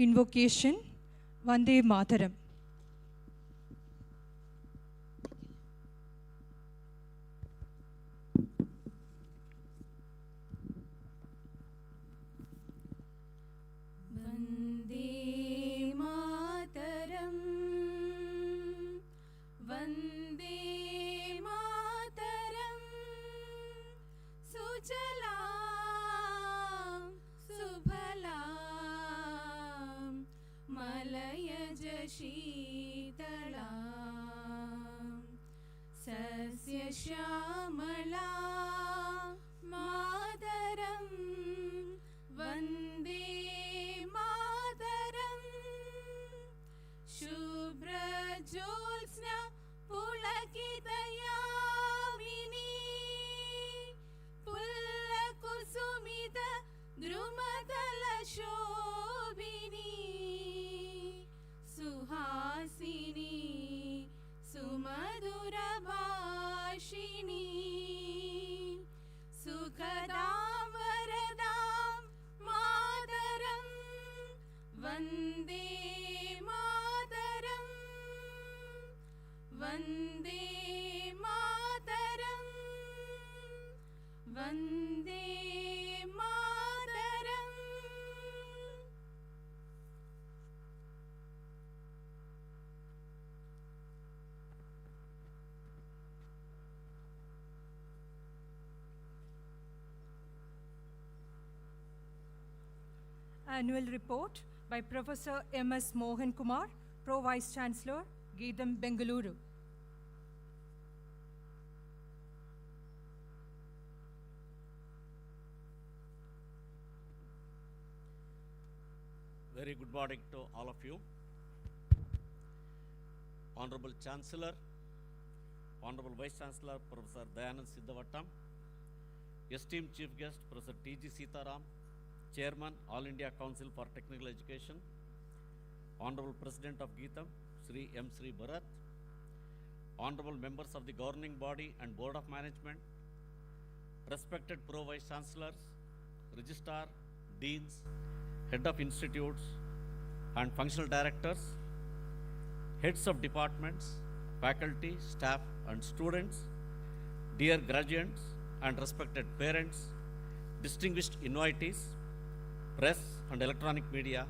Invocation, Vande Mataram. Sheetla सस्य श्यामला मातरं वन्दे मातरं शुभ्रज्योत्स्ना पुलकितयामिनी पुल्लकुसुमित द्रुमतलशोभिनी सुहासिनी सुमधुरभाषिणी सुखदां वरदां मातरं वन्दे मातरं वन्दे मातरं Vande Mataram. Annual report by Professor M.S. Mohan Kumar, Pro Vice Chancellor, GITAM Bengaluru. Very good morning to all of you. Honorable Chancellor, Honorable Vice Chancellor, Professor Dayanand Siddhavattam, esteemed Chief Guest, Professor T.G. Sitaram, Chairman, All India Council for Technical Education, Honorable President of GITAM, Sri M. Sri Bharat, Honorable Members of the Governing Body and Board of Management, respected Pro Vice Chancellors, Registrar, Deans, Head of Institutes and Functional Directors, Heads of Departments, Faculty, Staff and Students, dear graduates and respected parents, distinguished invitees, press and electronic media,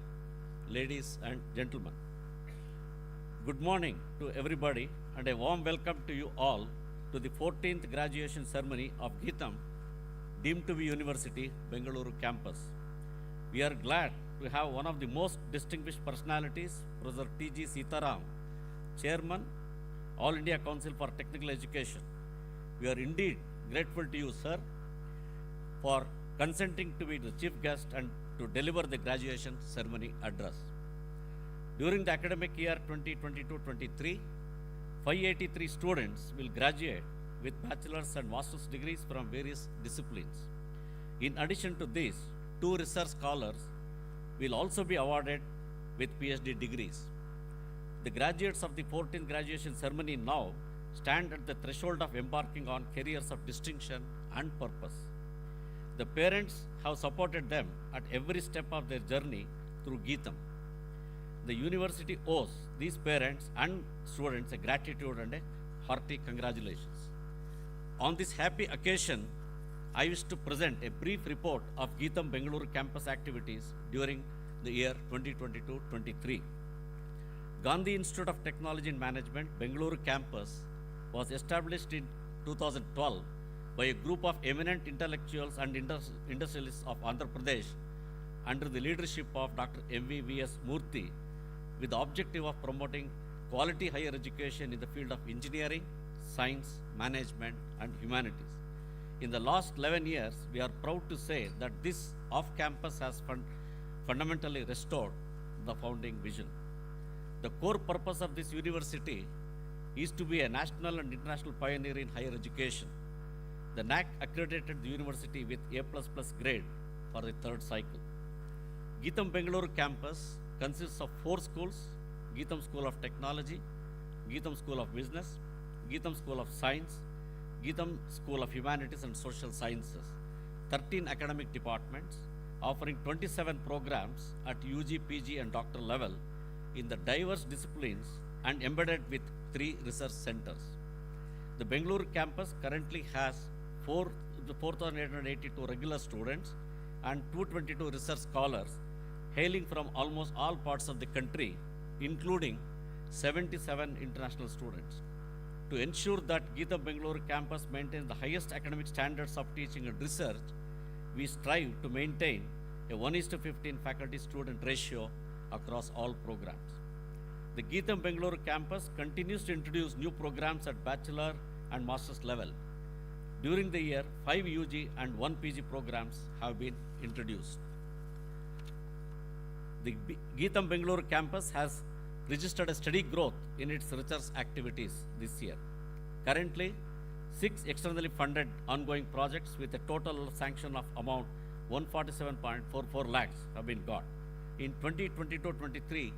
ladies and gentlemen. Good morning to everybody and a warm welcome to you all to the 14th graduation ceremony of GITAM, deemed to be University, Bengaluru campus. We are glad to have one of the most distinguished personalities, Professor T.G. Sitaram, Chairman, All India Council for Technical Education. We are indeed grateful to you, sir, for consenting to be the chief guest and to deliver the graduation ceremony address. During the academic year 2022-23, 583 students will graduate with bachelor's and master's degrees from various disciplines. In addition to this, 2 research scholars will also be awarded with Ph.D. degrees. The graduates of the 14th graduation ceremony now stand at the threshold of embarking on careers of distinction and purpose. The parents have supported them at every step of their journey through GITAM. The university owes these parents and students a gratitude and a hearty congratulations. On this happy occasion, I wish to present a brief report of GITAM Bengaluru campus activities during the year 2022-23. Gandhi Institute of Technology and Management, Bengaluru campus was established in 2012 by a group of eminent intellectuals and industrialists of Andhra Pradesh under the leadership of Dr. M.V.V.S. Murthy, with the objective of promoting quality higher education in the field of engineering, science, management, and humanities. In the last 11 years, we are proud to say that this off-campus has fundamentally restored the founding vision. The core purpose of this university is to be a national and international pioneer in higher education. The NAC accredited the university with A++ grade for the 3rd cycle. GITAM Bengaluru campus consists of 4 schools: GITAM School of Technology, GITAM School of Business, GITAM School of Science, GITAM School of Humanities and Social Sciences, 13 academic departments, offering 27 programs at UG, PG and doctoral level in the diverse disciplines and embedded with 3 research centers. The Bengaluru campus currently has 4,882 regular students and 222 research scholars hailing from almost all parts of the country, including 77 international students. To ensure that GITAM Bengaluru campus maintains the highest academic standards of teaching and research, we strive to maintain a 1:15 faculty-student ratio across all programs. The GITAM Bengaluru campus continues to introduce new programs at bachelor and master's level. During the year, 5 UG and 1 PG programs have been introduced. The GITAM Bengaluru campus has registered a steady growth in its research activities this year. Currently, 6 externally funded ongoing projects with a total sanction of amount 147.44 lakhs have been got. In 2022-23,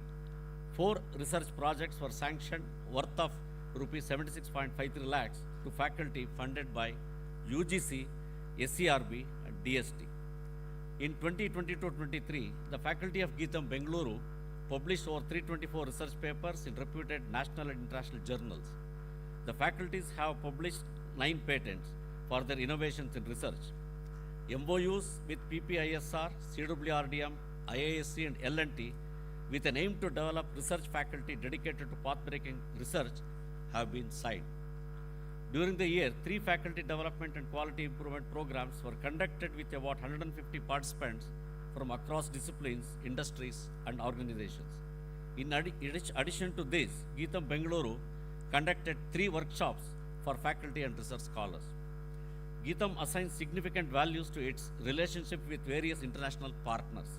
4 research projects were sanctioned worth of rupees 76.53 lakhs to faculty funded by UGC, SCRB and DST. In 2022-23, the faculty of GITAM Bengaluru published over 324 research papers in reputed national and international journals. The faculties have published 9 patents for their innovations in research. MOUs with PPISR, CWRDM, IISc and L&T with an aim to develop research faculty dedicated to path-breaking research have been signed. During the year, 3 faculty development and quality improvement programs were conducted with about 150 participants from across disciplines, industries and organizations. In addition to this, GITAM Bengaluru conducted 3 workshops for faculty and research scholars. GITAM assigns significant values to its relationship with various international partners.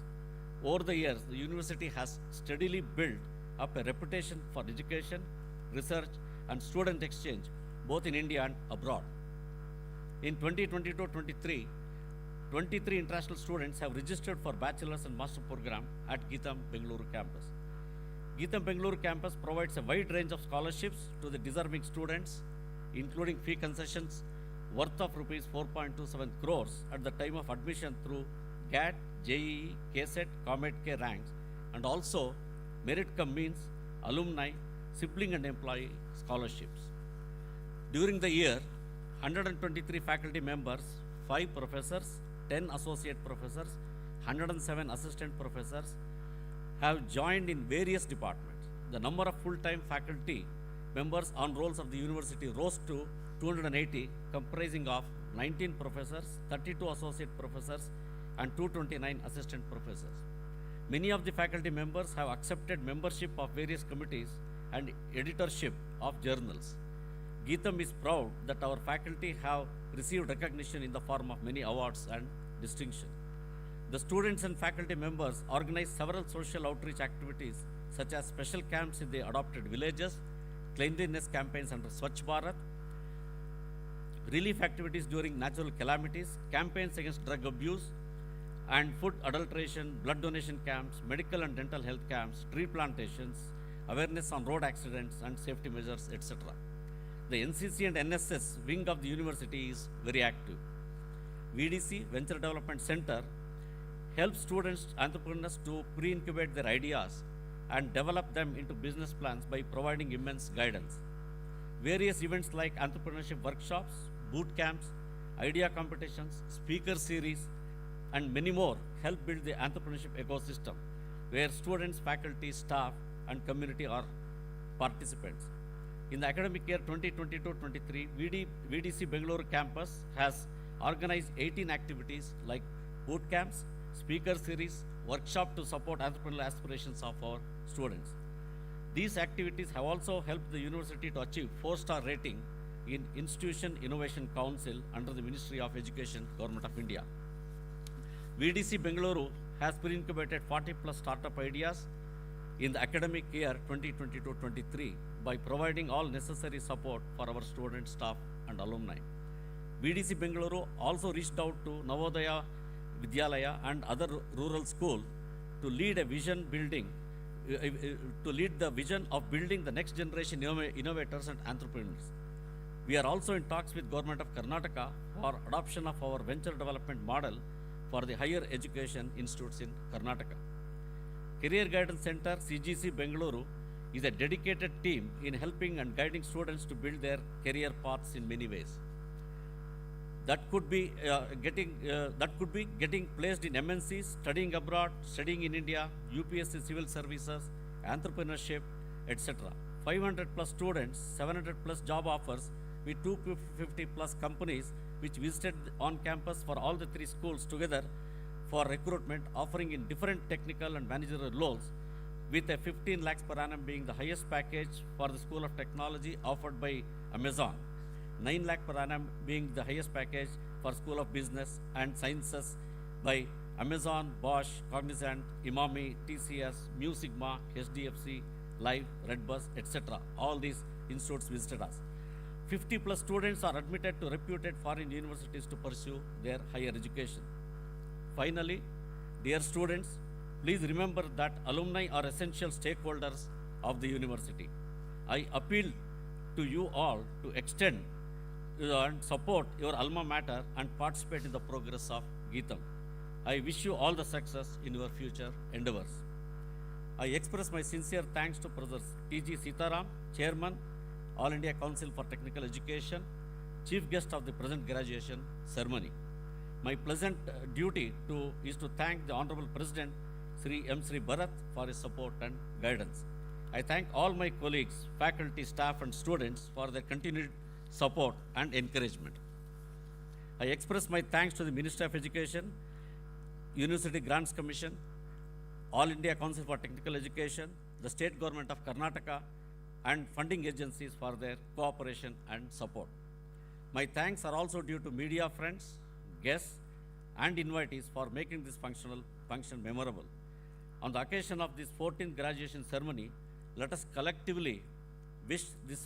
Over the years, the university has steadily built up a reputation for education, research and student exchange both in India and abroad. In 2022-23, 23 international students have registered for bachelor's and master program at GITAM Bengaluru campus. GITAM Bengaluru campus provides a wide range of scholarships to the deserving students, including fee concessions worth of rupees 4.27 crores at the time of admission through GAT, JEE, KSET, COMET K ranks, and also merit cum means, alumni, sibling and employee scholarships. During the year, 123 faculty members, 5 professors, 10 associate professors, 107 assistant professors have joined in various departments. The number of full-time faculty members on rolls of the university rose to 280, comprising of 19 professors, 32 associate professors, and 229 assistant professors. Many of the faculty members have accepted membership of various committees and editorship of journals. GITAM is proud that our faculty have received recognition in the form of many awards and distinction. The students and faculty members organize several social outreach activities such as special camps in the adopted villages, cleanliness campaigns under Swachh Bharat, relief activities during natural calamities, campaigns against drug abuse and food adulteration, blood donation camps, medical and dental health camps, tree plantations, awareness on road accidents and safety measures, etc. The NCC and NSS wing of the university is very active. VDC, Venture Development Center, helps students, entrepreneurs to pre-incubate their ideas and develop them into business plans by providing immense guidance. Various events like entrepreneurship workshops, boot camps, idea competitions, speaker series, and many more help build the entrepreneurship ecosystem where students, faculty, staff, and community are participants. In the academic year 2022-23, VDC Bengaluru campus has organized 18 activities like boot camps, speaker series, workshop to support entrepreneurial aspirations of our students. These activities have also helped the university to achieve 4-star rating in Institution Innovation Council under the Ministry of Education, Government of India. VDC Bengaluru has pre-incubated 40+ startup ideas in the academic year 2022-23 by providing all necessary support for our students, staff, and alumni. VDC Bengaluru also reached out to Navodaya Vidyalaya and other rural schools to lead a vision building, to lead the vision of building the next generation innovators and entrepreneurs. We are also in talks with Government of Karnataka for adoption of our venture development model for the higher education institutes in Karnataka. Career Guidance Center CGC Bengaluru is a dedicated team in helping and guiding students to build their career paths in many ways. That could be getting placed in MNCs, studying abroad, studying in India, UPSC civil services, entrepreneurship, etc. 500 plus students, 700 plus job offers with 250 plus companies which visited on campus for all the three schools together for recruitment, offering in different technical and managerial roles, with a 15 lakhs per annum being the highest package for the School of Technology offered by Amazon. 9 lakh per annum being the highest package for School of Business and Sciences by Amazon, Bosch, Cognizant, Imami, TCS, Mu Sigma, HDFC, Live, Redbus, etc. All these institutes visited us. 50 plus students are admitted to reputed foreign universities to pursue their higher education. Finally, dear students, please remember that alumni are essential stakeholders of the university. I appeal to you all to extend and support your alma mater and participate in the progress of GITAM. I wish you all the success in your future endeavors. I express my sincere thanks to Professor T.G. Sitaram, Chairman, All India Council for Technical Education, Chief Guest of the present graduation ceremony. My pleasant duty is to thank the Honorable President, Sri M. Sri Bharat, for his support and guidance. I thank all my colleagues, faculty, staff, and students for their continued support and encouragement. I express my thanks to the Ministry of Education, University Grants Commission, All India Council for Technical Education, the State Government of Karnataka, and funding agencies for their cooperation and support. My thanks are also due to media friends, guests, and invitees for making this function memorable. On the occasion of this 14th graduation ceremony, let us collectively wish this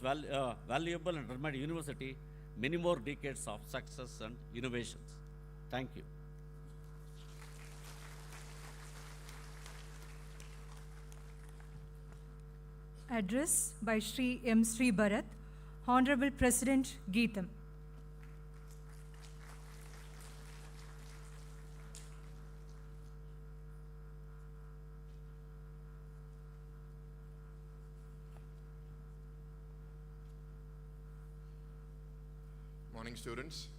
valuable and renowned university many more decades of success and innovations. Thank you. Address by Sri M. Sri Bharat, Honorable President, GITAM. Morning, students.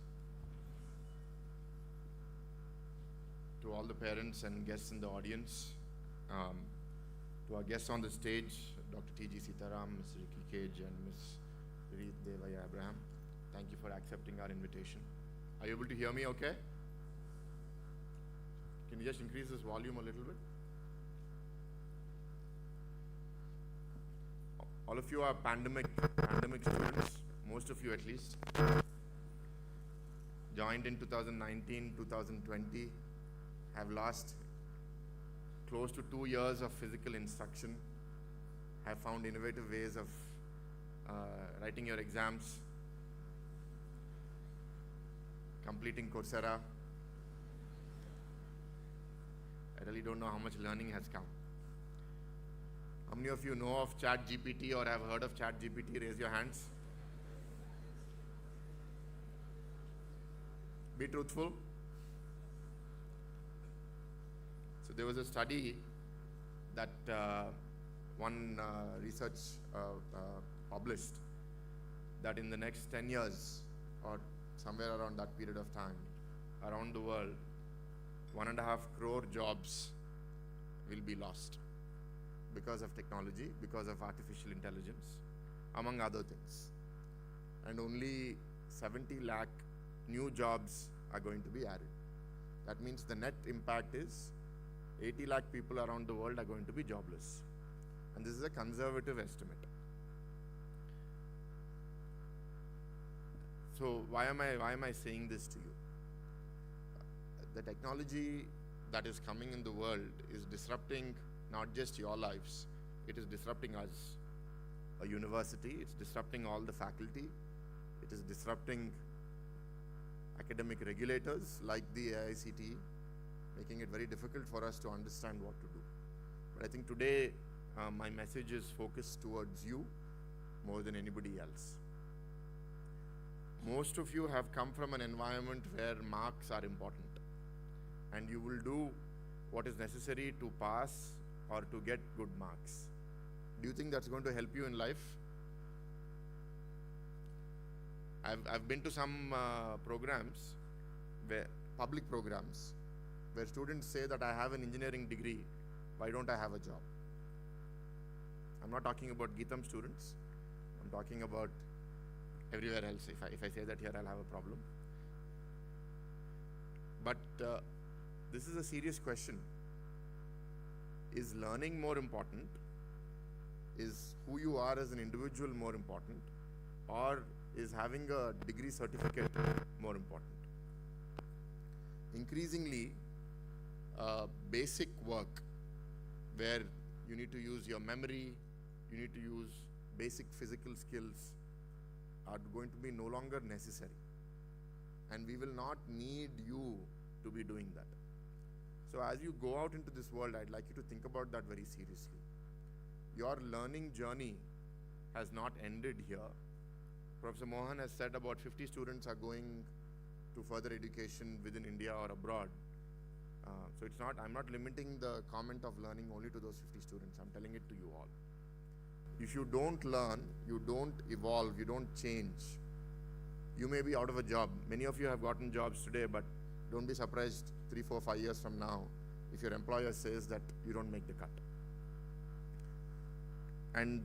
To all the parents and guests in the audience, to our guests on the stage, Dr. T.G. Sitaram, Ms. Ricky Kej, and Ms. Reet, Devvaya, Abraham, thank you for accepting our invitation. Are you able to hear me okay? Can you just increase this volume a little bit? All of you are pandemic students, most of you at least. Joined in 2019, 2020, have lost close to 2 years of physical instruction, have found innovative ways of writing your exams, completing Coursera. I really don't know how much learning has come. How many of you know of ChatGPT or have heard of ChatGPT? Raise your hands. Be truthful. So there was a study that one research published that in the next 10 years or somewhere around that period of time, around the world, 1.5 crore jobs will be lost because of technology, because of artificial intelligence, among other things. And only 70 lakh new jobs are going to be added. That means the net impact is 80 lakh people around the world are going to be jobless. And this is a conservative estimate. So why am I saying this to you? The technology that is coming in the world is disrupting not just your lives, it is disrupting us. A university, it's disrupting all the faculty, it is disrupting academic regulators like the AICTE, making it very difficult for us to understand what to do. But I think today my message is focused towards you more than anybody else. Most of you have come from an environment where marks are important. and you will do what is necessary to pass or to get good marks. Do you think that's going to help you in life? I've been to some programs, public programs, where students say that I have an engineering degree, why don't I have a job? I'm not talking about GITAM students, I'm talking about everywhere else. If I say that here, I'll have a problem. But this is a serious question. Is learning more important? Is who you are as an individual more important? Or is having a degree certificate more important? Increasingly, basic work where you need to use your memory, you need to use basic physical skills are going to be no longer necessary. And we will not need you to be doing that. So as you go out into this world, I'd like you to think about that very seriously. Your learning journey has not ended here. Professor Mohan has said about 50 students are going to further education within India or abroad. So I'm not limiting the comment of learning only to those 50 students. I'm telling it to you all. If you don't learn, you don't evolve, you don't change, you may be out of a job. Many of you have gotten jobs today, but don't be surprised 3, 4, 5 years from now if your employer says that you don't make the cut. And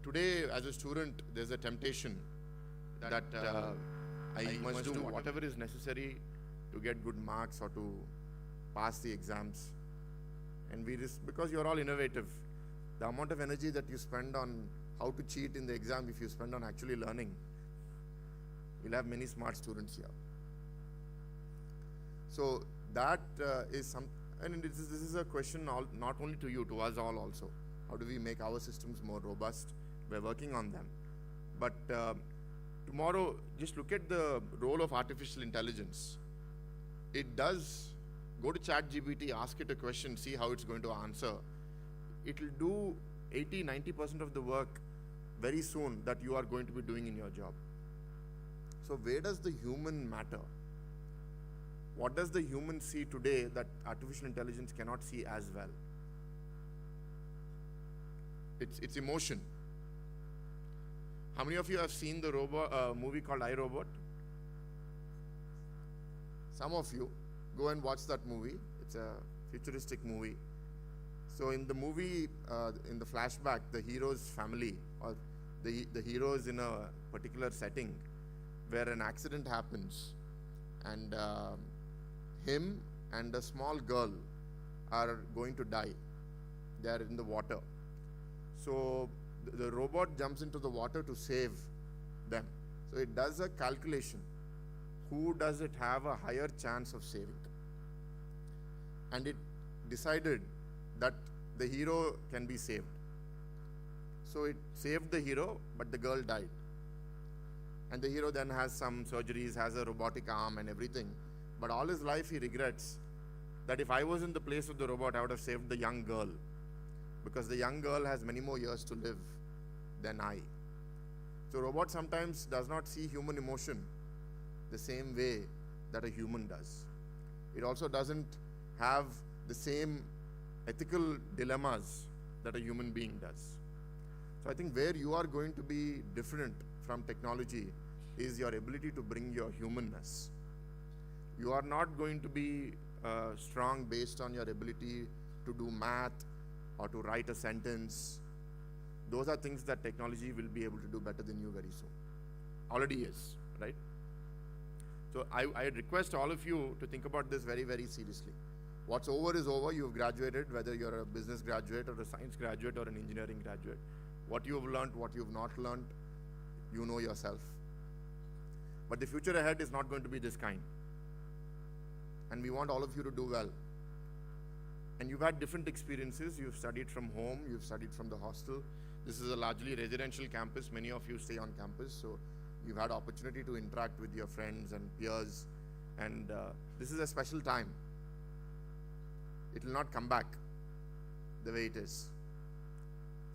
today, as a student, there's a temptation that I must do whatever is necessary to get good marks or to pass the exams. And because you're all innovative, the amount of energy that you spend on how to cheat in the exam, if you spend on actually learning, you'll have many smart students here. So that is and this is a question not only to you, to us all also. How do we make our systems more robust? We're working on them. But tomorrow, just look at the role of artificial intelligence. It does, go to ChatGPT, ask it a question, see how it's going to answer. It will do 80-90% of the work very soon that you are going to be doing in your job. So where does the human matter? What does the human see today that artificial intelligence cannot see as well? It's emotion. How many of you have seen the movie called I, Robot? Some of you. Go and watch that movie. It's a futuristic movie. So in the movie, in the flashback, the hero's family, or the hero is in a particular setting where an accident happens, and him and a small girl are going to die. They are in the water. So the robot jumps into the water to save them. So it does a calculation. Who does it have a higher chance of saving? And it decided that the hero can be saved. So it saved the hero, but the girl died. And the hero then has some surgeries, has a robotic arm and everything. But all his life he regrets that if I was in the place of the robot, I would have saved the young girl. Because the young girl has many more years to live than I. So robot sometimes does not see human emotion the same way that a human does. It also doesn't have the same ethical dilemmas that a human being does. So I think where you are going to be different from technology is your ability to bring your humanness. You are not going to be strong based on your ability to do math or to write a sentence. Those are things that technology will be able to do better than you very soon. Already is, right? So I request all of you to think about this very, very seriously. What's over is over. You've graduated, whether you're a business graduate or a science graduate or an engineering graduate. What you've learned, what you've not learned, you know yourself. But the future ahead is not going to be this kind. And we want all of you to do well. And you've had different experiences. You've studied from home, you've studied from the hostel. This is a largely residential campus. Many of you stay on campus, so you've had opportunity to interact with your friends and peers. And this is a special time. It will not come back the way it is.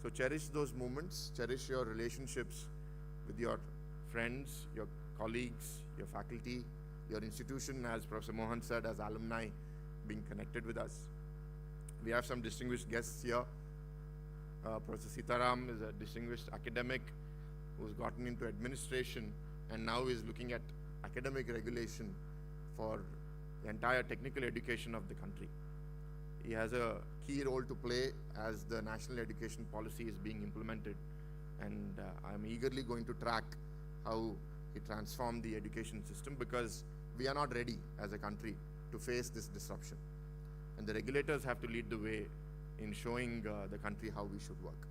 So cherish those moments, cherish your relationships with your friends, your colleagues, your faculty, your institution, as Professor Mohan said, as alumni. being connected with us. We have some distinguished guests here. Professor Sitaram is a distinguished academic who's gotten into administration and now is looking at academic regulation for the entire technical education of the country. He has a key role to play as the national education policy is being implemented, and I'm eagerly going to track how he transformed the education system, because we are not ready as a country to face this disruption. And the regulators have to lead the way in showing the country how we should work.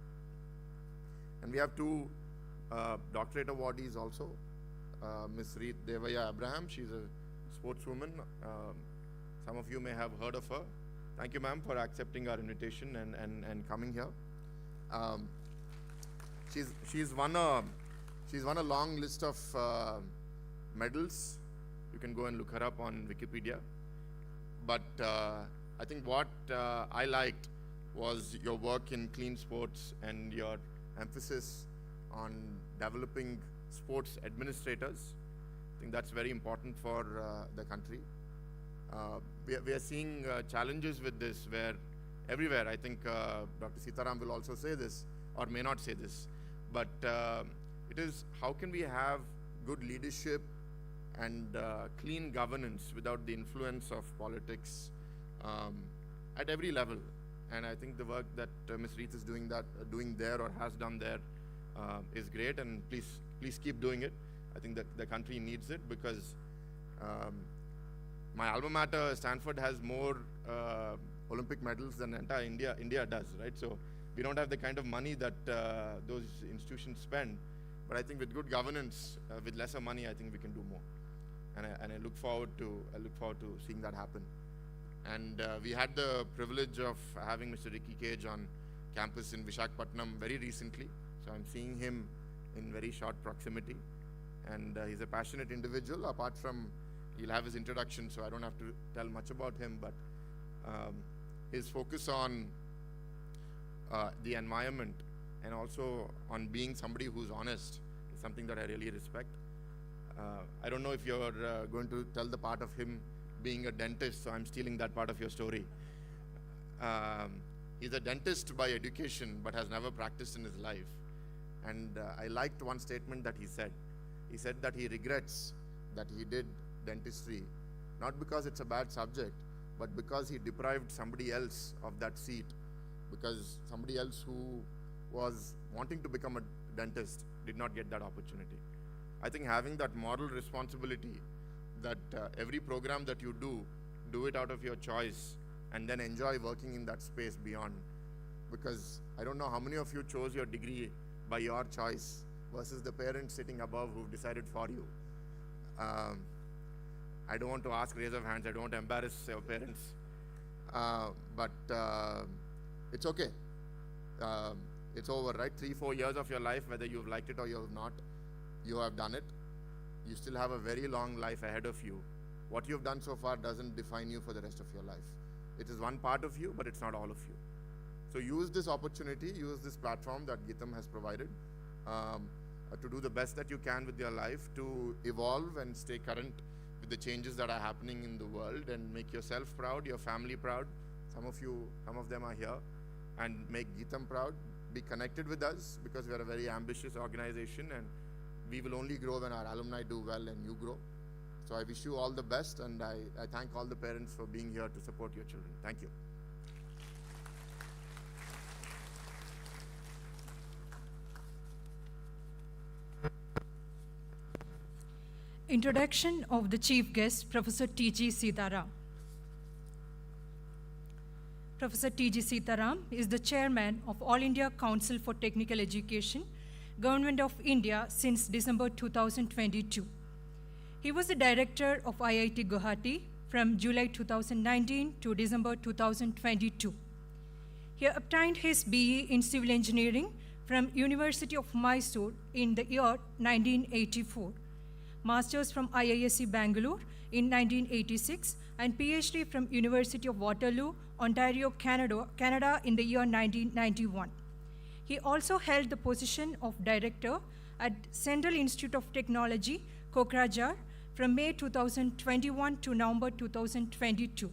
And we have two doctorate awardees also. Ms. Reet Devvaya Abraham, she's a sportswoman. Some of you may have heard of her. Thank you, ma'am, for accepting our invitation and coming here. She's won a long list of medals. You can go and look her up on Wikipedia. But I think what I liked was your work in clean sports and your emphasis on developing sports administrators. I think that's very important for the country. We are seeing challenges with this where everywhere, I think Dr. Sitaram will also say this, or may not say this, but it is how can we have good leadership and clean governance without the influence of politics at every level. And I think the work that Ms. Reet is doing there or has done there is great, and please keep doing it. I think that the country needs it, because my alma mater, Stanford, has more Olympic medals than entire India does, right? So we don't have the kind of money that those institutions spend. But I think with good governance, with lesser money, I think we can do more. And I look forward to seeing that happen. And we had the privilege of having Mr. Ricky Kej on campus in Visakhapatnam very recently. So I'm seeing him in very short proximity. And he's a passionate individual. Apart from, he'll have his introduction, so I don't have to tell much about him, but his focus on the environment and also on being somebody who's honest is something that I really respect. I don't know if you're going to tell the part of him being a dentist, so I'm stealing that part of your story. He's a dentist by education, but has never practiced in his life. And I liked one statement that he said. He said that he regrets that he did dentistry, not because it's a bad subject, but because he deprived somebody else of that seat, because somebody else who was wanting to become a dentist did not get that opportunity. I think having that moral responsibility that every program that you do it out of your choice and then enjoy working in that space beyond. Because I don't know how many of you chose your degree by your choice versus the parents sitting above who've decided for you. I don't want to ask raise of hands, I don't want to embarrass your parents. But it's okay. It's over, right? 3-4 years of your life, whether you've liked it or you have not, you have done it. You still have a very long life ahead of you. What you've done so far doesn't define you for the rest of your life. It is one part of you, but it's not all of you. So use this opportunity, use this platform that GITAM has provided to do the best that you can with your life, to evolve and stay current with the changes that are happening in the world, and make yourself proud, your family proud. Some of them are here, and make GITAM proud. Be connected with us, because we are a very ambitious organization, and we will only grow when our alumni do well and you grow. So I wish you all the best, and I thank all the parents for being here to support your children. Thank you. Introduction of the chief guest, Professor T.G. Sitaram. Professor T.G. Sitaram is the chairman of All India Council for Technical Education, Government of India since December 2022. He was the director of IIT Guwahati from July 2019 to December 2022. He obtained his BE in Civil Engineering from University of Mysore in the year 1984. Masters from IISc Bengaluru in 1986, and Ph.D. from University of Waterloo, Ontario, Canada in the year 1991. He also held the position of director at Central Institute of Technology, Kokrajhar, from May 2021 to November 2022.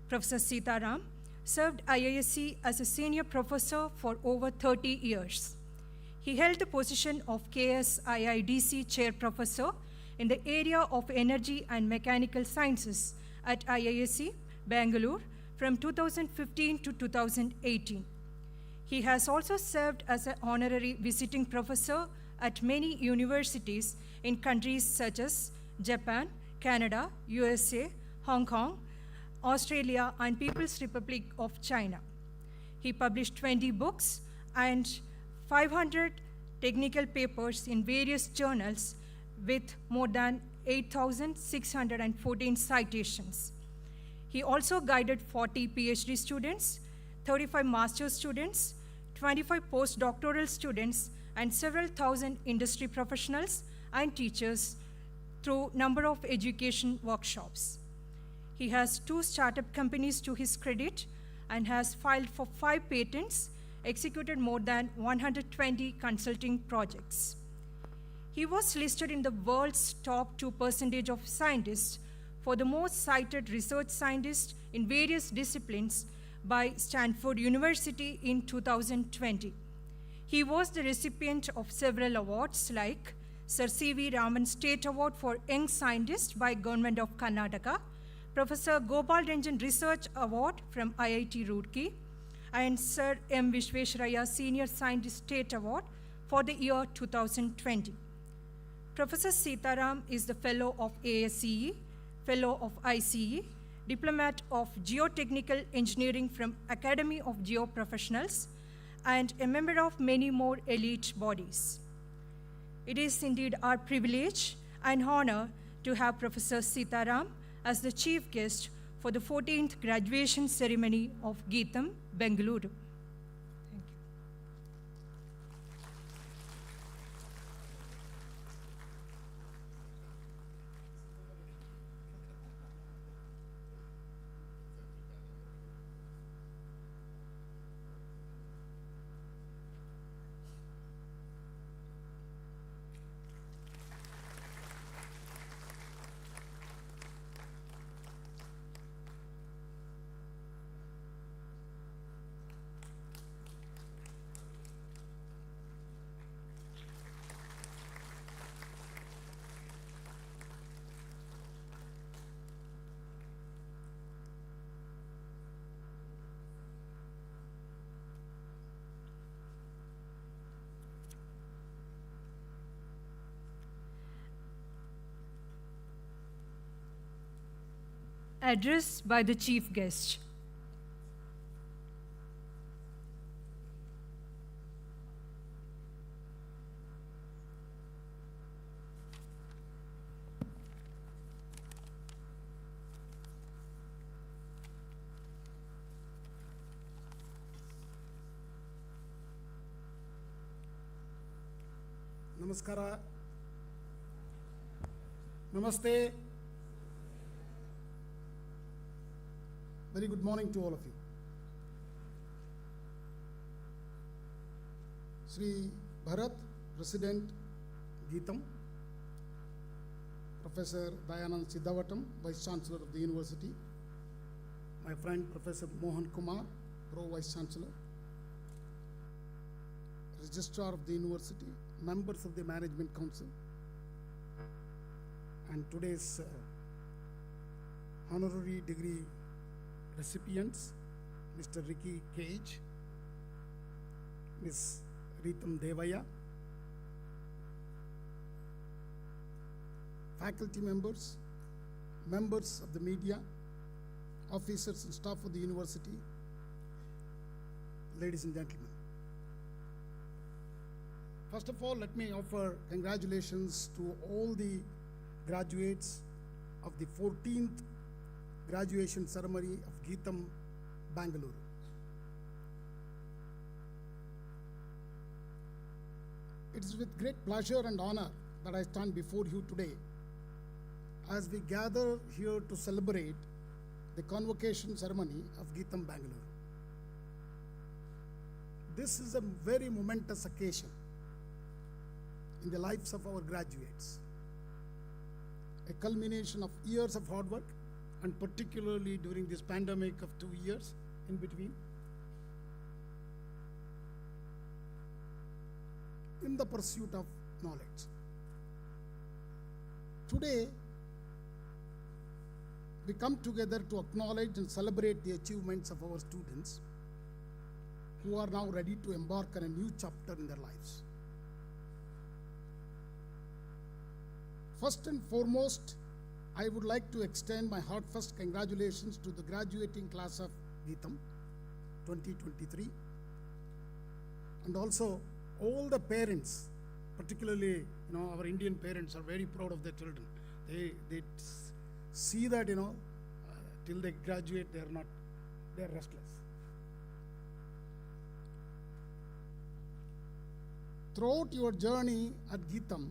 Professor Sitaram, served IISc as a senior professor for over 30 years. He held the position of KSIIDC Chair Professor in the area of energy and mechanical sciences at IISc, Bangalore, from 2015 to 2018. He has also served as an honorary visiting professor at many universities in countries such as Japan, Canada, USA, Hong Kong, Australia, and People's Republic of China. He published 20 books and 500 technical papers in various journals with more than 8,614 citations. He also guided 40 PhD students, 35 master's students, 25 postdoctoral students, and several thousand industry professionals and teachers through number of education workshops. He has 2 startup companies to his credit and has filed for 5 patents, executed more than 120 consulting projects. He was listed in the world's top 2% of scientists for the most cited research scientist in various disciplines by Stanford University in 2020. He was the recipient of several awards like Sir C.V. Raman State Award for Young Scientist by Government of Karnataka, Professor Gopal Ranjan Research Award from IIT Roorkee, and Sir M. Vishvesharaya Senior Scientist State Award for the year 2020. Professor Sitaram is the Fellow of ASCE, Fellow of ICE, Diplomat of Geotechnical Engineering from Academy of Geoprofessionals, and a member of many more elite bodies. It is indeed our privilege and honor to have Professor Sitaram as the chief guest for the 14th graduation ceremony of GITAM Bengaluru. Thank you. Address by the chief guest. Namaskara. Namaste. Very good morning to all of you. Sri Bharat, President, GITAM, Professor Dayanand Siddhavatam, Vice Chancellor of the University, my friend Professor Mohan Kumar, Pro Vice Chancellor, Registrar of the University, members of the Management Council, and today's honorary degree recipients, Mr. Ricky Kej, Ms. Devvayya, faculty members, members of the media, officers and staff of the university, ladies and gentlemen. First of all, let me offer congratulations to all the graduates of the 14th graduation ceremony of GITAM Bengaluru. It is with great pleasure and honor that I stand before you today as we gather here to celebrate the convocation ceremony of GITAM Bengaluru. This is a very momentous occasion in the lives of our graduates, a culmination of years of hard work and particularly during this pandemic of 2 years in between, in the pursuit of knowledge. Today, we come together to acknowledge and celebrate the achievements of our students who are now ready to embark on a new chapter in their lives. First and foremost, I would like to extend my heartfelt congratulations to the graduating class of GITAM 2023, and also all the parents, particularly our Indian parents are very proud of their children. They see that till they graduate they're restless. Throughout your journey at GITAM,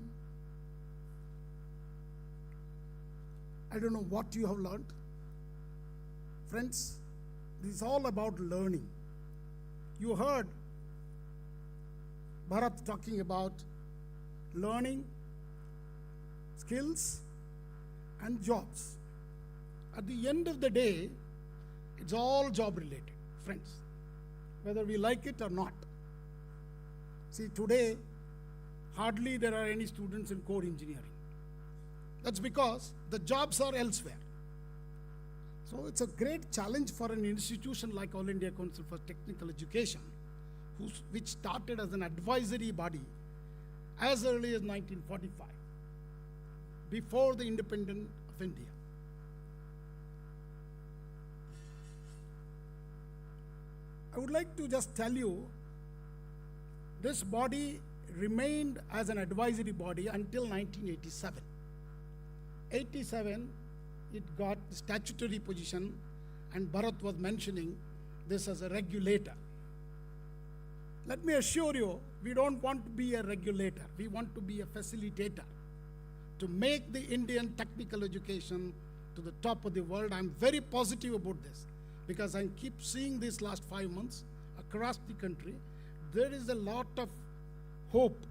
I don't know what you have learned. Friends, this is all about learning. You heard Bharat talking about learning, skills, and jobs. At the end of the day, it's all job related, friends, whether we like it or not. See, today, hardly there are any students in core engineering. That's because the jobs are elsewhere. So it's a great challenge for an institution like All India Council for Technical Education, which started as an advisory body as early as 1945, before the independence of India. I would like to just tell you, this body remained as an advisory body until 1987. 87, it got the statutory position, and Bharat was mentioning this as a regulator. Let me assure you, we don't want to be a regulator. We want to be a facilitator to make the Indian technical education to the top of the world. I'm very positive about this because I keep seeing this last 5 months across the country. There is a lot of hope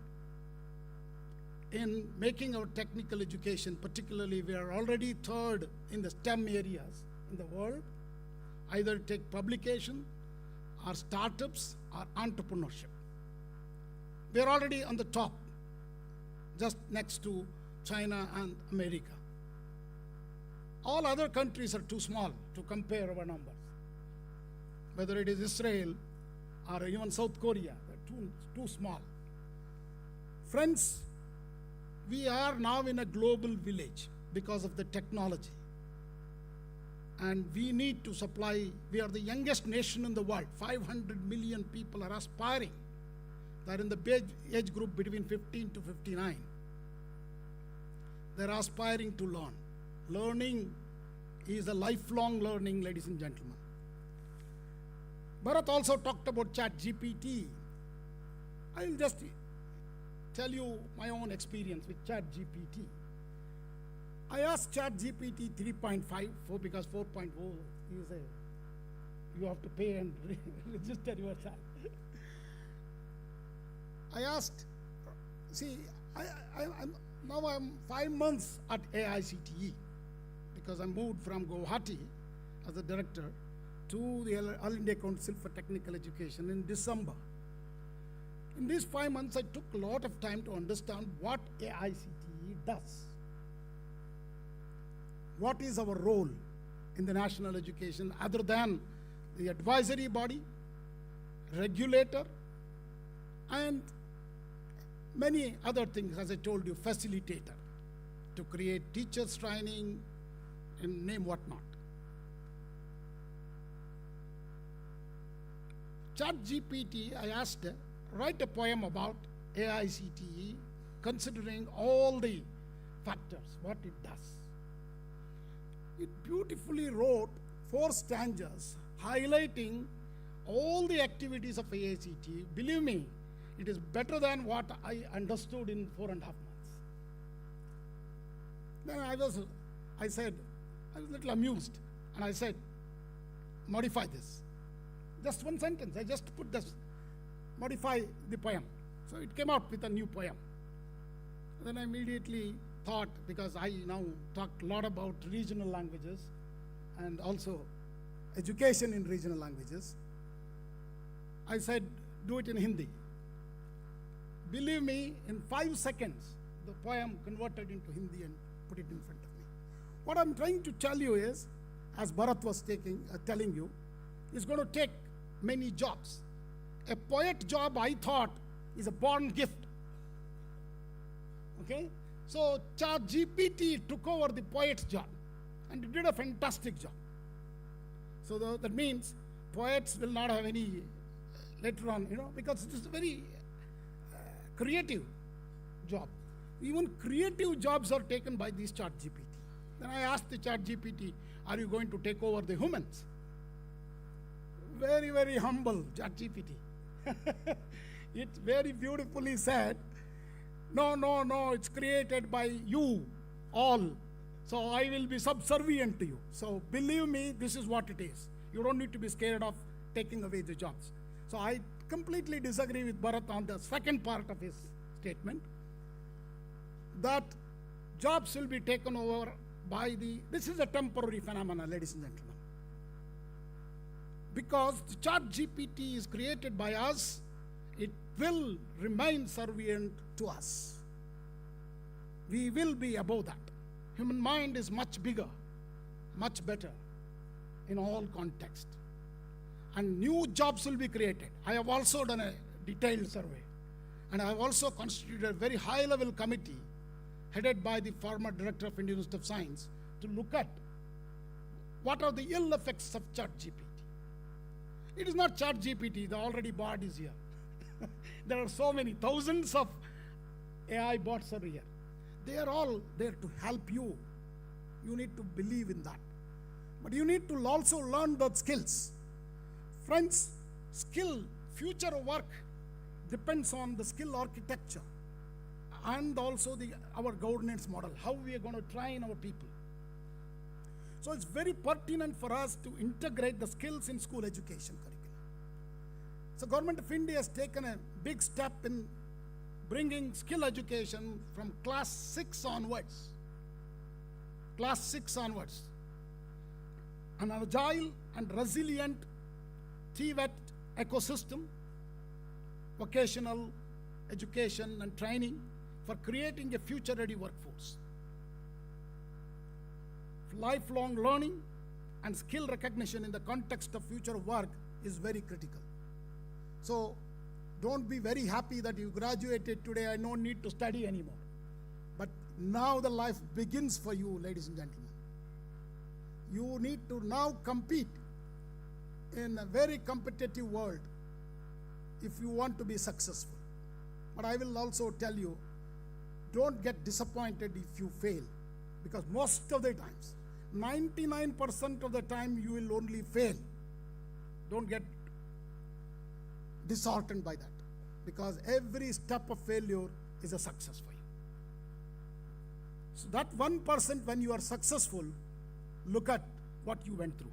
in making our technical education, particularly we are already third in the STEM areas in the world, either take publication or startups or entrepreneurship. We are already on the top, just next to China and America. All other countries are too small to compare our numbers. Whether it is Israel or even South Korea, they're too small. Friends, we are now in a global village because of the technology. And we need to supply, we are the youngest nation in the world. 500 million people are aspiring. They're in the age group between 15 to 59. They're aspiring to learn. Learning is a lifelong learning, ladies and gentlemen. Bharat also talked about ChatGPT. I'll just tell you my own experience with ChatGPT. I asked ChatGPT 3.5 because 4.0 is you have to pay and register yourself. I asked, see, I'm 5 months at AICTE because I moved from Guwahati as a director to the All India Council for Technical Education in December. In these 5 months, I took a lot of time to understand what AICTE does. What is our role in the national education other than the advisory body, regulator, and many other things, as I told you, facilitator, to create teachers training and name whatnot. ChatGPT, I asked, write a poem about AICTE, considering all the factors, what it does. It beautifully wrote 4 stanzas highlighting all the activities of AICTE. Believe me, it is better than what I understood in 4.5 months. Then I was a little amused, and I said, modify this. Just one sentence, I just put this, modify the poem. So it came out with a new poem. Then I immediately thought, because I now talk a lot about regional languages, and also education in regional languages. I said, do it in Hindi. Believe me, in 5 seconds, the poem converted into Hindi and put it in front of me. What I'm trying to tell you is, as Bharat was telling you, is going to take many jobs. A poet job, I thought, is a born gift. Okay? So ChatGPT took over the poet's job and it did a fantastic job. So that means poets will not have any later on, because it is a very creative job. Even creative jobs are taken by this ChatGPT. Then I asked the ChatGPT, are you going to take over the humans? Very, very humble ChatGPT. It very beautifully said, no, it's created by you all. So I will be subservient to you. So believe me, this is what it is. You don't need to be scared of taking away the jobs. So I completely disagree with Bharat on the second part of his statement, that jobs will be taken over by this is a temporary phenomenon, ladies and gentlemen. Because the ChatGPT is created by us, it will remain servient to us. We will be above that. Human mind is much bigger, much better in all contexts. And new jobs will be created. I have also done a detailed survey. And I have also constituted a very high-level committee headed by the former director of Indian Institute of Science to look at what are the ill effects of ChatGPT. It is not ChatGPT, the already bot is here. There are so many, thousands of AI bots are here. They are all there to help you. You need to believe in that. But you need to also learn those skills. Friends, future work depends on the skill architecture and also our governance model, how we are going to train our people. So it's very pertinent for us to integrate the skills in school education curriculum. So Government of India has taken a big step in bringing skill education from class 6 onwards. Class 6 onwards. An agile and resilient TVET ecosystem, vocational education and training for creating a future-ready workforce. Lifelong learning and skill recognition in the context of future work is very critical. So don't be very happy that you graduated today, I don't need to study anymore. But now the life begins for you, ladies and gentlemen. You need to now compete in a very competitive world if you want to be successful. But I will also tell you, don't get disappointed if you fail, because most of the times, 99% of the time you will only fail. Don't get disheartened by that, because every step of failure is a success for you. So that 1% when you are successful, look at what you went through.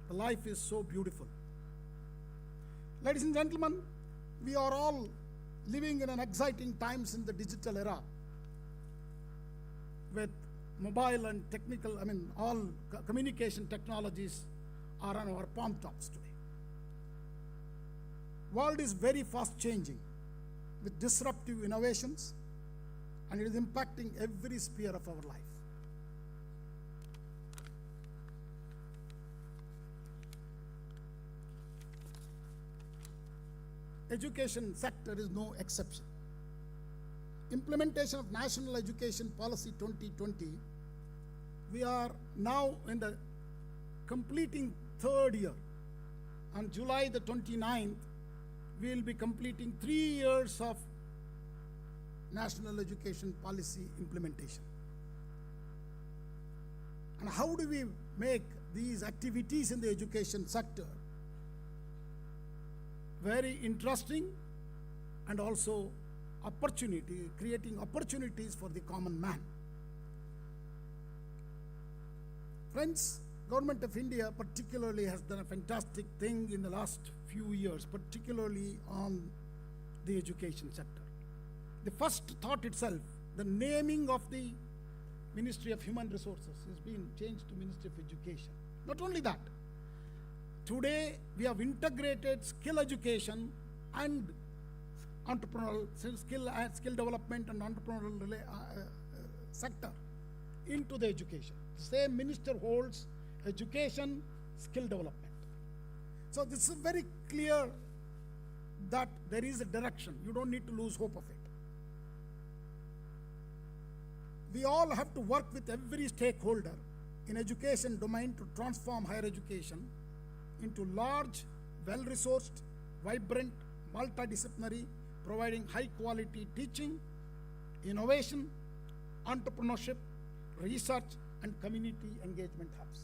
The life is so beautiful. Ladies and gentlemen, we are all living in an exciting times in the digital era with mobile and all communication technologies are on our palm tops today. World is very fast changing with disruptive innovations, and it is impacting every sphere of our life. Education sector is no exception. Implementation of National Education Policy 2020, we are now in the completing 3rd year. On July the 29th, we will be completing 3 years of National Education Policy implementation. And how do we make these activities in the education sector very interesting and also creating opportunities for the common man? Friends, Government of India particularly has done a fantastic thing in the last few years, particularly on the education sector. The first thought itself, the naming of the Ministry of Human Resources. It's been changed to Ministry of Education. Not only that, today we have integrated skill education and entrepreneurial skill development and entrepreneurial sector into the education. The same minister holds education, skill development. So this is very clear that there is a direction. You don't need to lose hope of it. We all have to work with every stakeholder in education domain to transform higher education into large, well-resourced, vibrant, multidisciplinary, providing high-quality teaching, innovation, entrepreneurship, research, and community engagement hubs.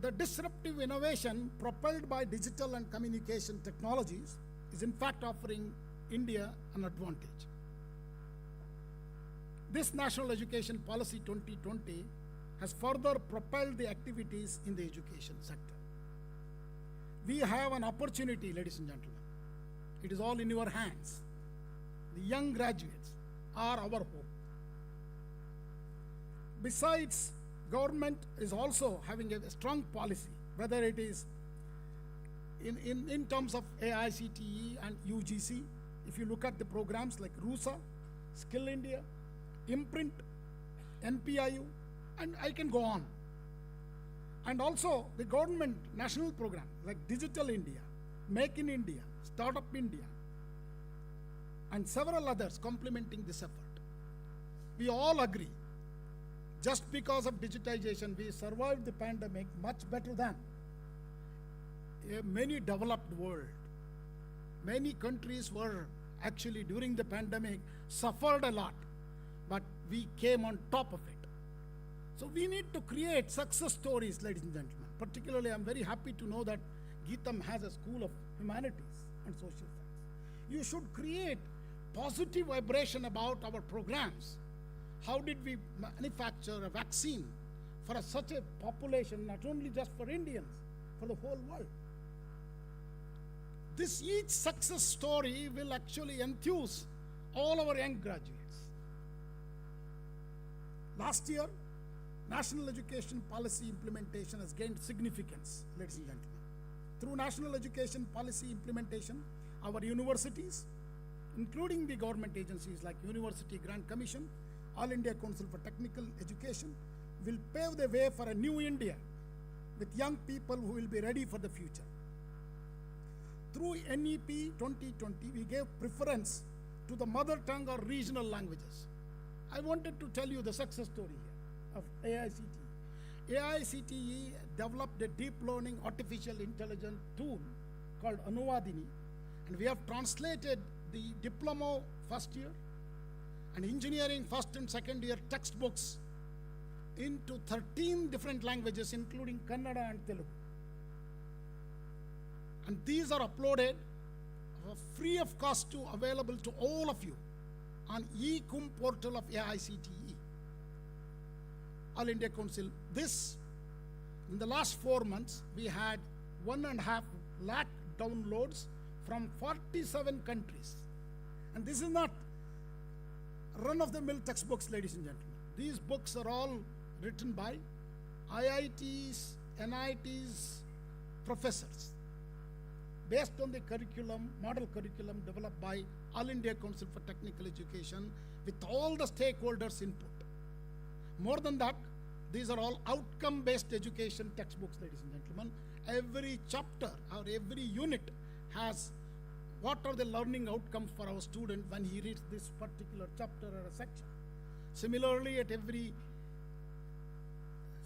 The disruptive innovation propelled by digital and communication technologies is in fact offering India an advantage. This National Education Policy 2020 has further propelled the activities in the education sector. We have an opportunity, ladies and gentlemen. It is all in your hands. The young graduates are our hope. Besides, government is also having a strong policy, whether it is in terms of AICTE and UGC. If you look at the programs like RUSA, Skill India, Imprint, NPIU, and I can go on. And also the government national program like Digital India, Make in India, Startup India, and several others complementing this effort. We all agree, just because of digitization, we survived the pandemic much better than many developed world. Many countries were actually during the pandemic suffered a lot, but we came on top of it. So we need to create success stories, ladies and gentlemen. Particularly, I'm very happy to know that GITAM has a School of Humanities and Social Science. You should create positive vibration about our programs. How did we manufacture a vaccine for such a population, not only just for Indians, for the whole world? Each success story will actually enthuse all our young graduates. Last year, National Education Policy implementation has gained significance, ladies and gentlemen. Through National Education Policy implementation, our universities, including the government agencies like University Grant Commission, All India Council for Technical Education, will pave the way for a new India with young people who will be ready for the future. Through NEP 2020, we gave preference to the mother tongue or regional languages. I wanted to tell you the success story here of AICTE. AICTE developed a deep learning artificial intelligence tool called Anuvadini, and we have translated the diploma first year and engineering first and second year textbooks into 13 different languages, including Kannada and Telugu. And these are uploaded free of cost to available to all of you on e-cum portal of AICTE, All India Council. This, in the last 4 months, we had 1.5 lakh downloads from 47 countries. And this is not run-of-the-mill textbooks, ladies and gentlemen. These books are all written by IITs, NITs, professors, based on the curriculum, model curriculum developed by All India Council for Technical Education with all the stakeholders' input. More than that, these are all outcome-based education textbooks, ladies and gentlemen. Every chapter or every unit has what are the learning outcomes for our student when he reads this particular chapter or a section. Similarly, at every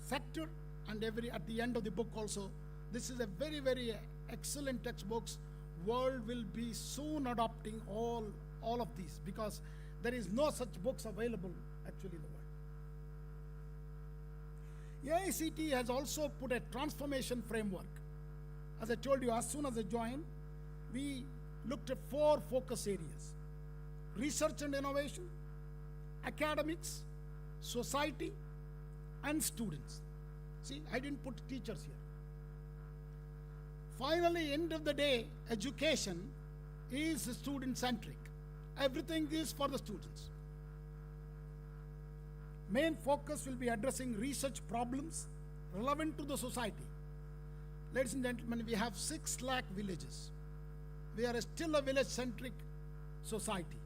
sector and at the end of the book also, this is a very, very excellent textbooks. World will be soon adopting all of these because there is no such books available actually in the world. AICTE has also put a transformation framework. As I told you, as soon as I joined, we looked at 4 focus areas: research and innovation, academics, society, and students. See, I didn't put teachers here. Finally, end of the day, education is student-centric. Everything is for the students. Main focus will be addressing research problems relevant to the society. Ladies and gentlemen, we have 6 lakh villages. We are still a village-centric society.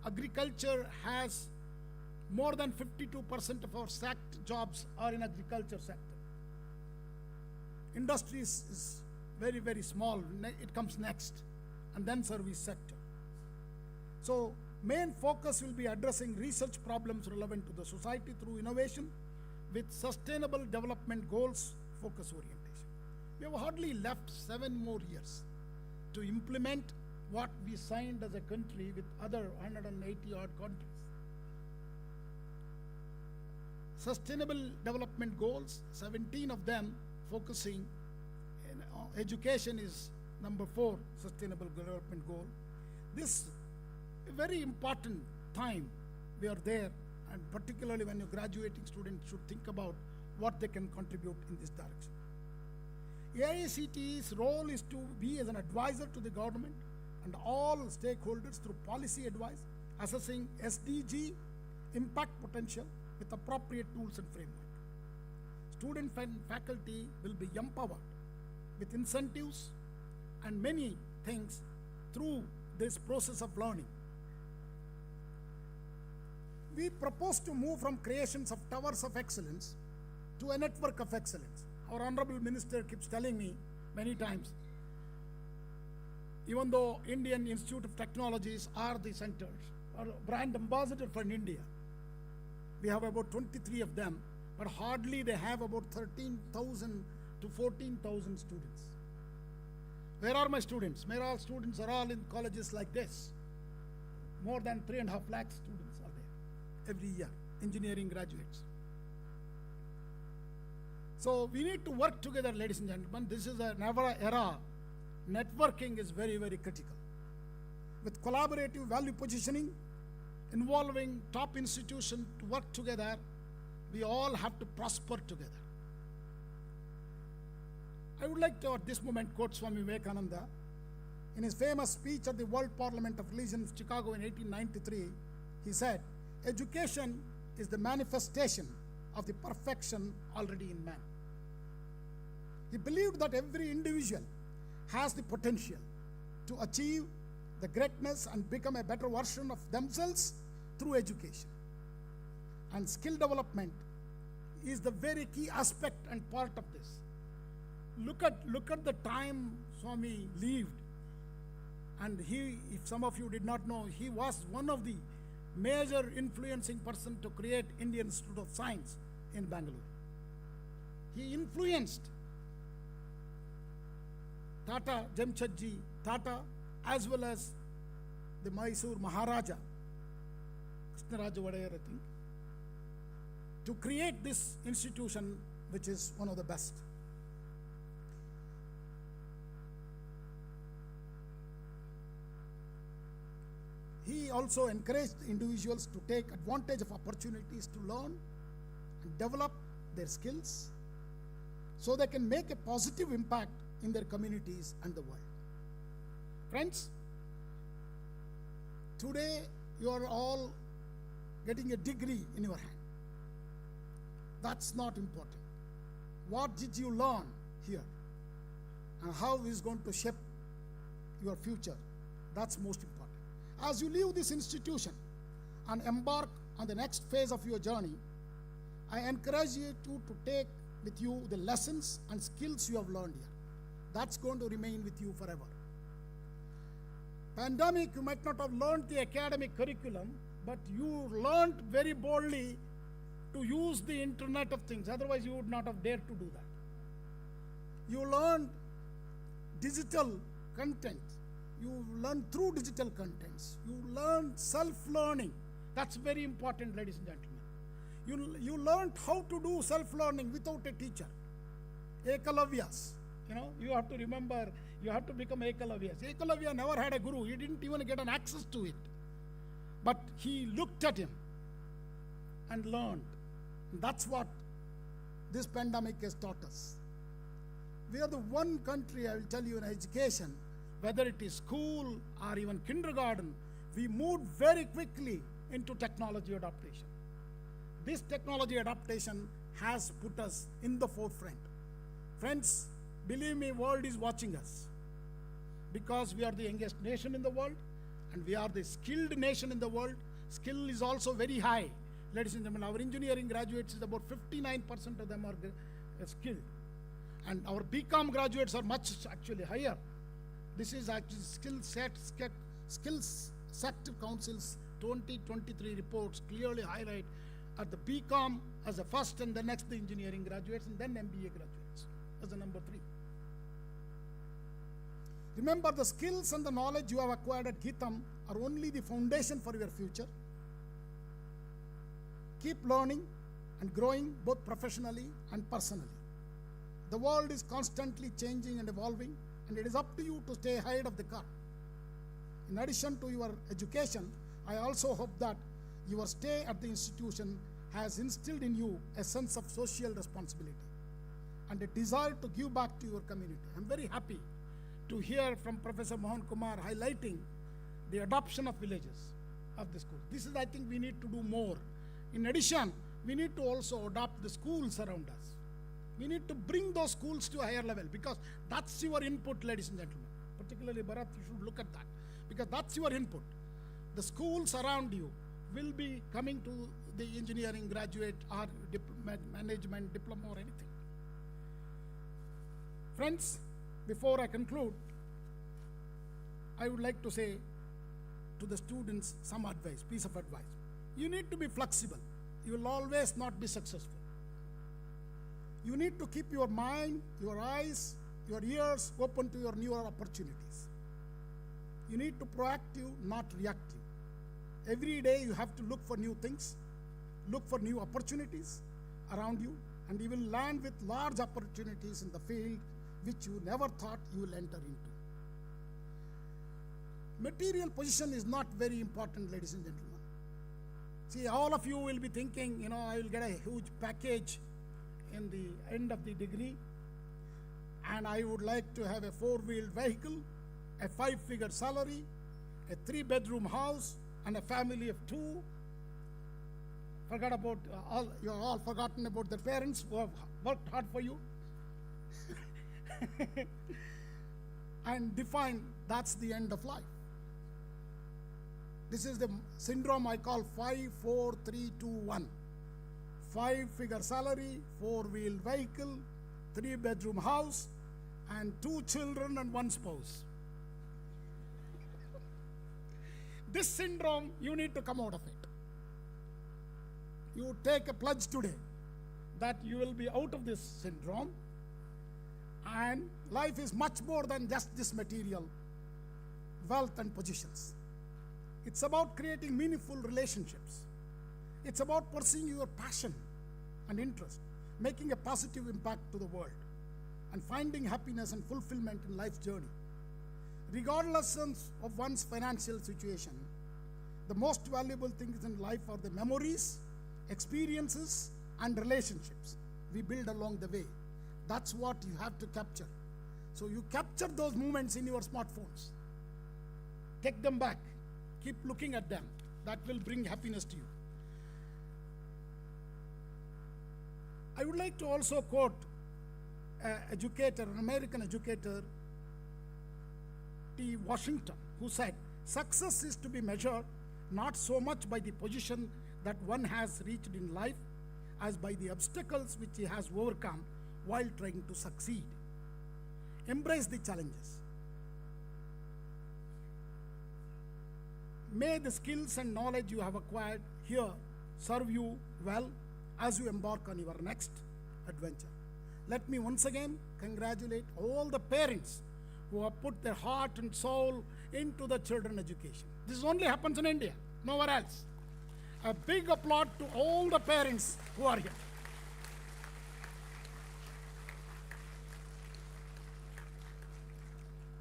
Agriculture has more than 52% of our SACT jobs are in agriculture sector. Industries is very, very small. It comes next, and then service sector. So main focus will be addressing research problems relevant to the society through innovation with sustainable development goals, focus orientation. We have hardly left 7 more years to implement what we signed as a country with other 180 odd countries. Sustainable development goals, 17 of them focusing in education is number 4 sustainable development goal. This very important time we are there, and particularly when your graduating students should think about what they can contribute in this direction. AICTE's role is to be as an advisor to the government and all stakeholders through policy advice, assessing SDG impact potential with appropriate tools and framework. Student and faculty will be empowered with incentives and many things through this process of learning. We propose to move from creations of towers of excellence to a network of excellence. Our Honorable Minister keeps telling me many times, even though Indian Institute of Technologies are the centers, or brand ambassador for India, we have about 23 of them, but hardly they have about 13,000 to 14,000 students. Where are my students? My students are all in colleges like this. More than 3.5 lakh students are there every year, engineering graduates. So we need to work together, ladies and gentlemen. This is an era. Networking is very, very critical. With collaborative value positioning, involving top institutions to work together, we all have to prosper together. I would like to, at this moment, quote Swami Vivekananda. In his famous speech at the World Parliament of Religion in Chicago in 1893, he said, "Education is the manifestation of the perfection already in man." He believed that every individual has the potential to achieve the greatness and become a better version of themselves through education. And skill development is the very key aspect and part of this. Look at the time Swami lived. And he, if some of you did not know, he was one of the major influencing person to create Indian Institute of Science in Bangalore. He influenced Tata, Jamshedji Tata, as well as the Mysore Maharaja, Krishnaraja Vadayar, I think, to create this institution, which is one of the best. He also encouraged individuals to take advantage of opportunities to learn and develop their skills so they can make a positive impact in their communities and the world. Friends, today you are all getting a degree in your hand. That's not important. What did you learn here? And how is going to shape your future? That's most important. As you leave this institution and embark on the next phase of your journey, I encourage you to take with you the lessons and skills you have learned here. That's going to remain with you forever. Pandemic, you might not have learned the academic curriculum, but you learned very boldly to use the Internet of Things. Otherwise, you would not have dared to do that. You learned digital content. You learn through digital contents. You learn self-learning. That's very important, ladies and gentlemen. You learned how to do self-learning without a teacher. Ekalavyas. You know, you have to remember, you have to become Ekalavyas. Ekalavya never had a guru. He didn't even get an access to it. But he looked at him and learned. And that's what this pandemic has taught us. We are the one country, I will tell you, in education, whether it is school or even kindergarten, we moved very quickly into technology adaptation. this technology adaptation has put us in the forefront. Friends, believe me, world is watching us because we are the youngest nation in the world and we are the skilled nation in the world. Skill is also very high. Ladies and gentlemen, our engineering graduates is about 59% of them are skilled. And our BCom graduates are much actually higher. This is actually Skills Sector Council's 2023 reports clearly highlight at the BCom as the first, and the next the engineering graduates, and then MBA graduates as the number 3. Remember, the skills and the knowledge you have acquired at GITAM are only the foundation for your future. Keep learning and growing both professionally and personally. The world is constantly changing and evolving, and it is up to you to stay ahead of the curve. In addition to your education, I also hope that your stay at the institution has instilled in you a sense of social responsibility and a desire to give back to your community. I'm very happy to hear from Professor Mohan Kumar highlighting the adoption of villages of the schools. This is, I think, we need to do more. In addition, we need to also adopt the schools around us. We need to bring those schools to a higher level because that's your input, ladies and gentlemen. Particularly Bharat, you should look at that because that's your input. The schools around you will be coming to the engineering graduate or management diploma or anything. Friends, before I conclude, I would like to say to the students some advice, piece of advice. You need to be flexible. You will always not be successful. You need to keep your mind, your eyes, your ears open to your newer opportunities. You need to proactive, not reactive. Every day you have to look for new things, look for new opportunities around you, and you will land with large opportunities in the field which you never thought you will enter into. Material position is not very important, ladies and gentlemen. See, all of you will be thinking, you know, I will get a huge package in the end of the degree, and I would like to have a 4-wheeled vehicle, a 5-figure salary, a 3-bedroom house, and a family of 2. Forgot about you are all forgotten about the parents who have worked hard for you. And define that's the end of life. This is the syndrome I call 5-4-3-2-1. 5-figure salary, 4-wheel vehicle, 3-bedroom house, and 2 children and 1 spouse. This syndrome, you need to come out of it. You take a pledge today that you will be out of this syndrome, and life is much more than just this material wealth and positions. It's about creating meaningful relationships. It's about pursuing your passion and interest, making a positive impact to the world, and finding happiness and fulfillment in life's journey. Regardless of one's financial situation, the most valuable things in life are the memories, experiences, and relationships we build along the way. That's what you have to capture. So you capture those moments in your smartphones. Take them back. Keep looking at them. That will bring happiness to you. I would like to also quote an educator, an American educator, T. Washington, who said, "Success is to be measured not so much by the position that one has reached in life as by the obstacles which he has overcome while trying to succeed." Embrace the challenges. May the skills and knowledge you have acquired here serve you well as you embark on your next adventure. Let me once again congratulate all the parents who have put their heart and soul into the children education. This only happens in India, nowhere else. A big applaud to all the parents who are here.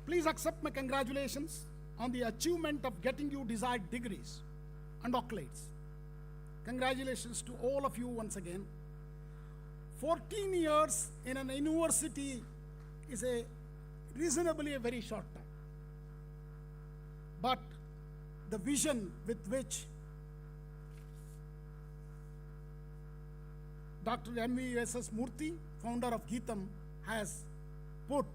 Please accept my congratulations on the achievement of getting you desired degrees and accolades. Congratulations to all of you once again. 14 years in an university is reasonably a very short time. But the vision with which Dr. M.V.S.S. Murthy, founder of GITAM, has put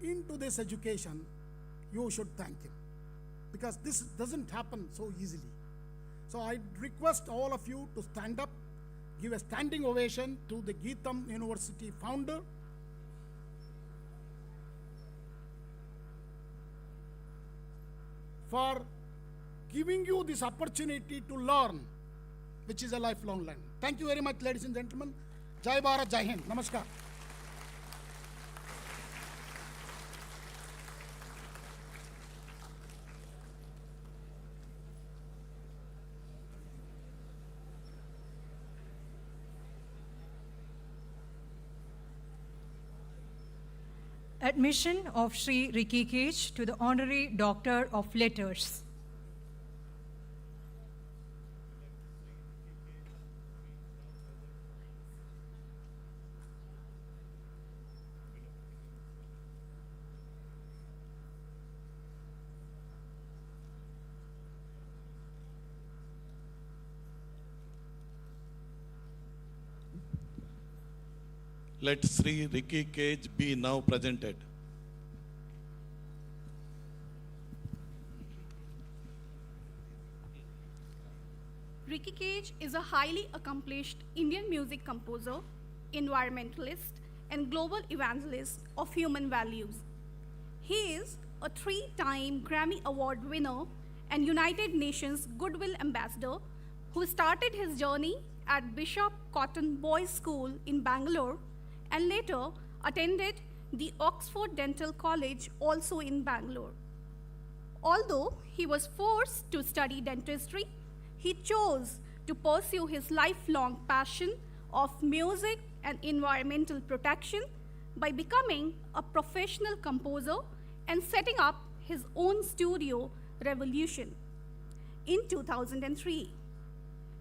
into this education, you should thank him. Because this doesn't happen so easily. So I request all of you to stand up, give a standing ovation to the GITAM University founder, for giving you this opportunity to learn, which is a lifelong learning. Thank you very much, ladies and gentlemen. Jai Bharat, Jai Hind. Namaskar. Admission of Shri Ricky Kej to the Honorary Doctor of Letters. Let Sri Ricky Kej be now presented. Ricky Kej is a highly accomplished Indian music composer, environmentalist, and global evangelist of human values. He is a 3-time Grammy Award winner and United Nations Goodwill Ambassador who started his journey at Bishop Cotton Boys School in Bangalore and later attended the Oxford Dental College also in Bangalore. Although he was forced to study dentistry, he chose to pursue his lifelong passion of music and environmental protection by becoming a professional composer and setting up his own studio, Revolution. In 2003,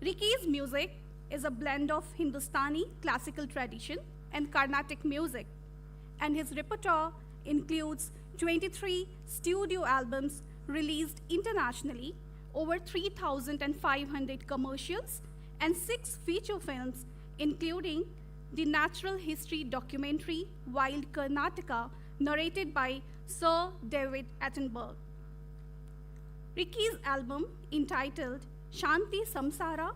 Ricky's music is a blend of Hindustani classical tradition and Carnatic music, and his repertoire includes 23 studio albums released internationally, over 3,500 commercials, and 6 feature films, including the natural history documentary Wild Karnataka, narrated by Sir David Attenborough. Ricky's album, entitled Shanti Samsara,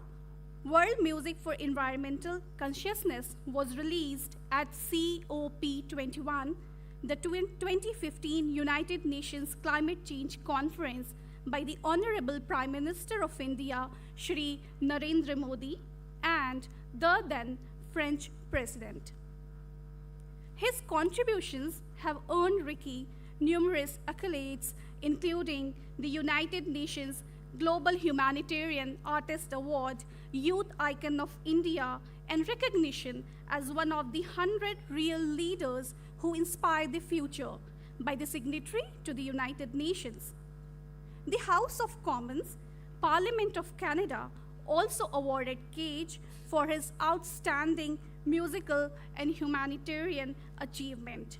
World Music for Environmental Consciousness, was released at COP21, the 2015 United Nations Climate Change Conference, by the Honorable Prime Minister of India, Shri Narendra Modi, and the then French President. His contributions have earned Ricky numerous accolades, including the United Nations Global Humanitarian Artist Award, Youth Icon of India, and recognition as one of the 100 real leaders who inspire the future by the signatory to the United Nations. The House of Commons, Parliament of Canada, also awarded Kej for his outstanding musical and humanitarian achievement.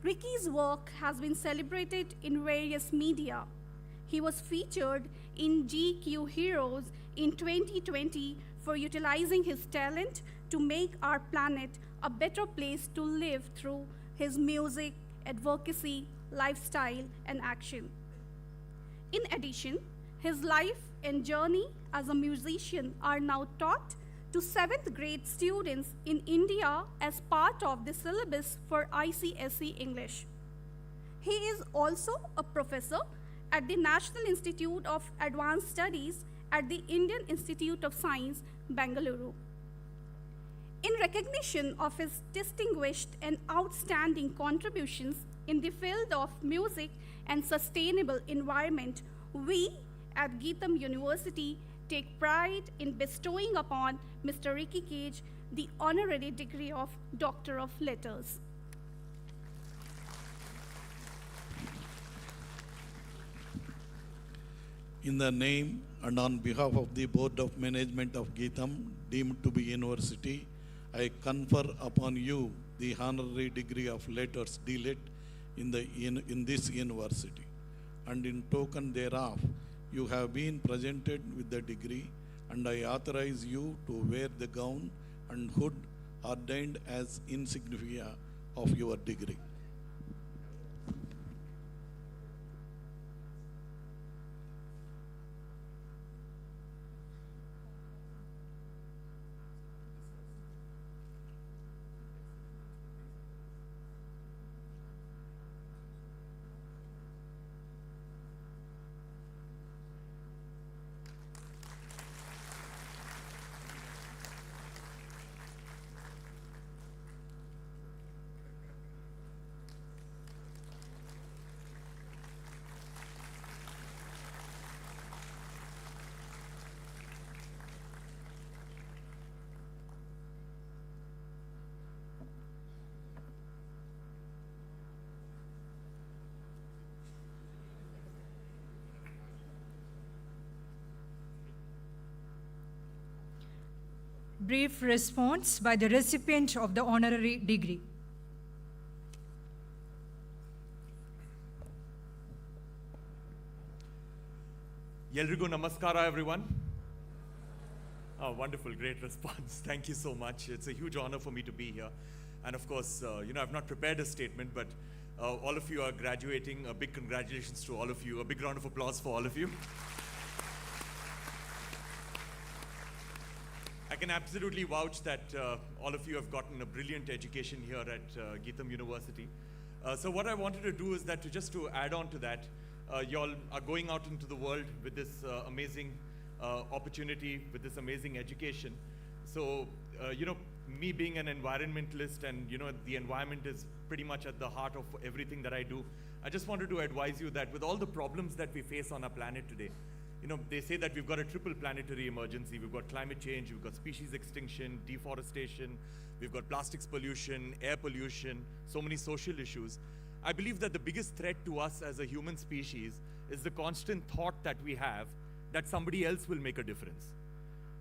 Ricky's work has been celebrated in various media. He was featured in GQ Heroes in 2020 for utilizing his talent to make our planet a better place to live through his music, advocacy, lifestyle, and action. In addition, his life and journey as a musician are now taught to 7th grade students in India as part of the syllabus for ICSE English. He is also a professor at the National Institute of Advanced Studies at the Indian Institute of Science, Bengaluru. In recognition of his distinguished and outstanding contributions in the field of music and sustainable environment, we at GITAM University take pride in bestowing upon Mr. Ricky Kej the honorary degree of Doctor of Letters. In the name and on behalf of the Board of Management of GITAM, deemed to be university, I confer upon you the honorary degree of Letters, D.Litt, in this university. And in token thereof, you have been presented with the degree and I authorize you to wear the gown and hood ordained as insignia of your degree. Brief response by the recipient of the honorary degree. Yelrigu namaskara, everyone. Oh, wonderful, great response. Thank you so much. It's a huge honor for me to be here. And of course, I've not prepared a statement, but all of you are graduating. A big congratulations to all of you. A big round of applause for all of you. I can absolutely vouch that all of you have gotten a brilliant education here at GITAM University. So what I wanted to do is that just to add on to that, you all are going out into the world with this amazing opportunity, with this amazing education. So, me being an environmentalist and, the environment is pretty much at the heart of everything that I do. I just wanted to advise you that with all the problems that we face on our planet today, they say that we've got a triple planetary emergency. We've got climate change, we've got species extinction, deforestation, we've got plastics pollution, air pollution, so many social issues. I believe that the biggest threat to us as a human species is the constant thought that we have that somebody else will make a difference.